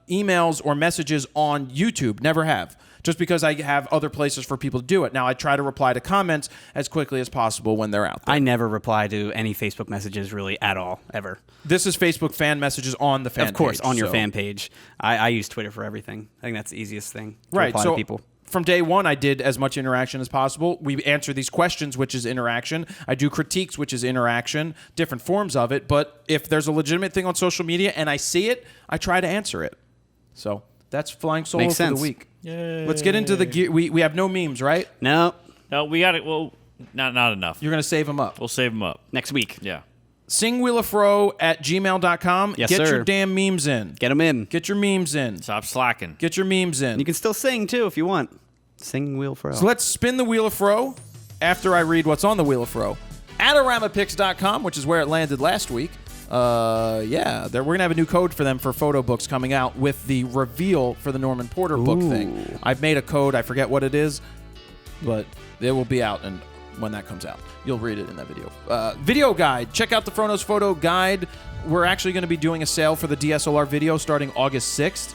emails or messages on YouTube. Never have. Just because I have other places for people to do it. Now, I try to reply to comments as quickly as possible when they're out there. I never reply to any Facebook messages really at all, ever. This is Facebook fan messages on the fan page. Of course, on your so- fan page. I use Twitter for everything. I think that's the easiest thing to Right. reply So to people. from day one, I did as much interaction as possible. We answer these questions, which is interaction. I do critiques, which is interaction, different forms of it. But if there's a legitimate thing on social media and I see it, I try to answer it. So that's Flying Solo Makes for sense. the week. Yay. Let's get into the gear. We have no memes, right? No, No, we got it. Well, not enough. You're going to save them up. We'll save them up. next week. Yeah. Singwheelafro@gmail.com. Yes, Get sir. your damn memes in. Get them in. Get your memes in. Stop slacking. Get your memes in. You can still sing, too, if you want. Sing Wheel Fro. So let's spin the Wheel of Fro after I read what's on the Wheel of Fro. Adoramapics.com, which is where it landed last week. We're going to have a new code for them for photo books coming out with the reveal for the Norman Porter book thing. I've made a code. I forget what it is, but it will be out, and when that comes out, you'll read it in that video. Video guide. Check out the FroKnowsPhoto guide. We're actually going to be doing a sale for the DSLR video starting August 6th.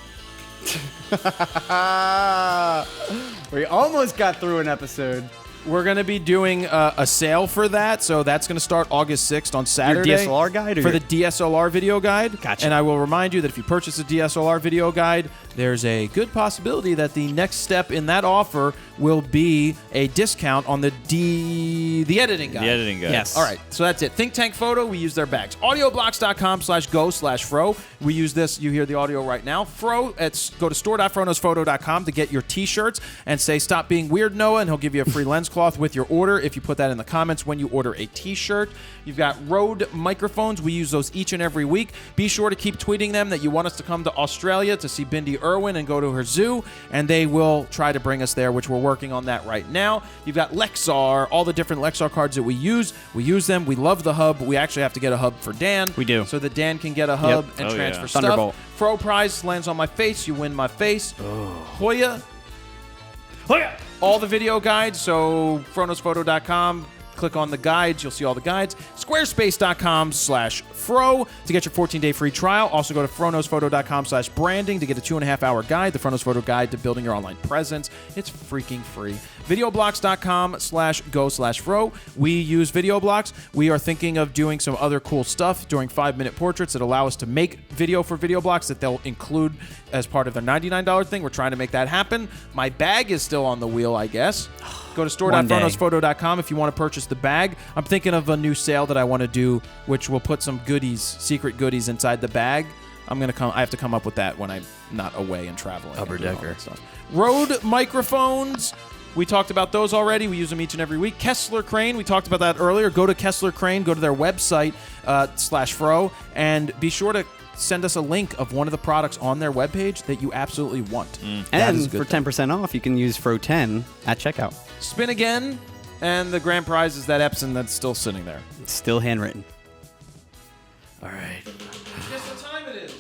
We almost got through an episode. We're going to be doing a sale for that, so that's going to start August 6th on Saturday. Your DSLR guide? Or for your... the DSLR video guide. Gotcha. And I will remind you that if you purchase a DSLR video guide, there's a good possibility that the next step in that offer will be a discount on the editing guide. The editing guide. Yes. All right, so that's it. Think Tank Photo, we use their bags. Audioblocks.com/go/fro. We use this. You hear the audio right now. Go to store.froknowsphoto.com to get your T-shirts and say, "Stop being weird, Noah," and he'll give you a free lens cloth with your order if you put that in the comments when you order a T-shirt. You've got Rode microphones. We use those each and every week. Be sure to keep tweeting them that you want us to come to Australia to see Bindi Irwin and go to her zoo, and they will try to bring us there, which we're working on that right now. You've got Lexar, all the different Lexar cards that we use. We use them. We love the hub. We actually have to get a hub for Dan. We do. So that Dan can get a hub and Oh, transfer yeah. stuff. Thunderbolt. Fro prize lands on my face. You win my face. Hoya. All the video guides, so FroKnowsPhoto.com. Click on the guides. You'll see all the guides. Squarespace.com/fro to get your 14-day free trial. Also go to FroKnowsPhoto.com/branding to get a 2.5-hour guide, the FroKnowsPhoto Guide to Building Your Online Presence. It's freaking free. Videoblocks.com/go/fro. We use Videoblocks. We are thinking of doing some other cool stuff during 5-minute portraits that allow us to make video for Videoblocks that they'll include as part of their $99 thing. We're trying to make that happen. My bag is still on the wheel, I guess. Go to store.froknowsphoto.com if you want to purchase the bag. I'm thinking of a new sale that I want to do, which will put some goodies, secret goodies inside the bag. I have to come up with that when I'm not away and traveling. Upper Decker. Rode microphones. We talked about those already. We use them each and every week. Kesler Crane. We talked about that earlier. Go to Kesler Crane. Go to their website /Fro, and be sure to send us a link of one of the products on their webpage that you absolutely want. And for 10% off, you can use Fro10 at checkout. Spin again, and the grand prize is that Epson that's still sitting there. It's still handwritten. All right. Guess what time it is?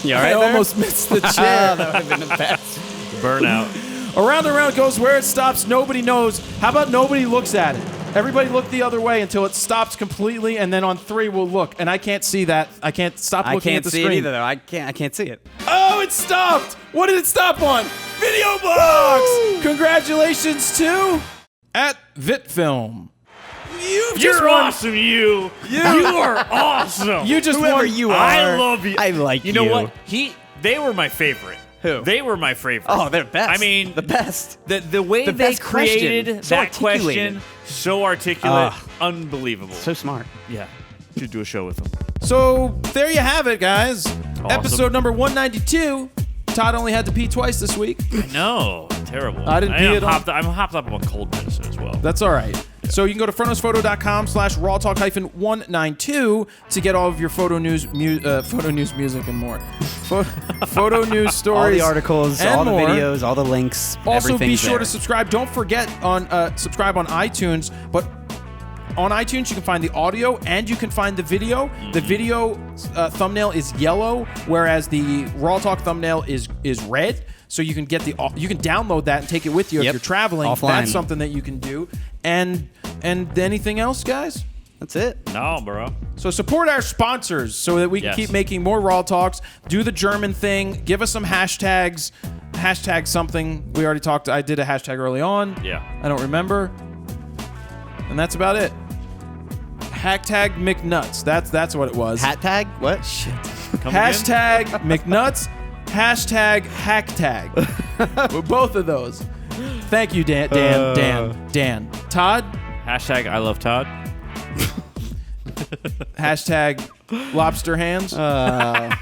You all right I there? almost missed the chair. That would have been the best. Burnout. Around and around it goes. Where it stops, nobody knows. How about nobody looks at it? Everybody look the other way until it stops completely, and then on 3 we'll look. And I can't see that. I can't stop looking at the screen. I can't see it either, though. I can't see it. Oh, it stopped! What did it stop on? Video blocks! Congratulations to @VitFilm. You're awesome, you. You are awesome. You just Whoever won. you are. I love you. I like you. You know what? They were my favorite. Who? They were my favorite. Oh, they're best. I mean, the best. The way The they best question. created So that articulated. question, so articulate, unbelievable. So smart. Yeah, should do a show with them. So there you have it, guys. Episode number 192. Todd only had to pee twice this week. No, terrible. I didn't pee at all. I'm hopped up on cold medicine as well. That's all right. So you can go to FroKnowsPhoto.com/RAWtalk-192 to get all of your photo news music and more. Photo news stories. All the articles, and all the more. videos, all the links. Also, be everything's sure there. to subscribe. Don't forget on subscribe on iTunes, but on iTunes you can find the audio and you can find the video. The video thumbnail is yellow, whereas the Raw Talk thumbnail is red. So you can download that and take it with you if you're traveling. Offline. That's something that you can do. And anything else, guys? That's it. No, bro. So support our sponsors so that we can keep making more Raw Talks. Do the German thing. Give us some hashtags. Hashtag something. We already talked. I did a hashtag early on. Yeah. I don't remember. And that's about it. Hashtag McNuts. That's what it was. Hat tag? What? Shit. Hashtag McNuts. Hashtag hacktag. Both of those. Thank you, Dan. Todd. Hashtag I love Todd. Hashtag lobster hands. Hashtag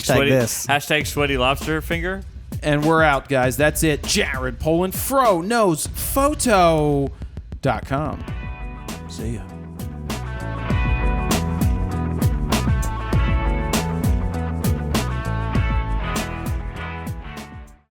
sweaty. this. Hashtag sweaty lobster finger. And we're out, guys. That's it. Jared Poland, FroKnowsPhoto.com. See ya.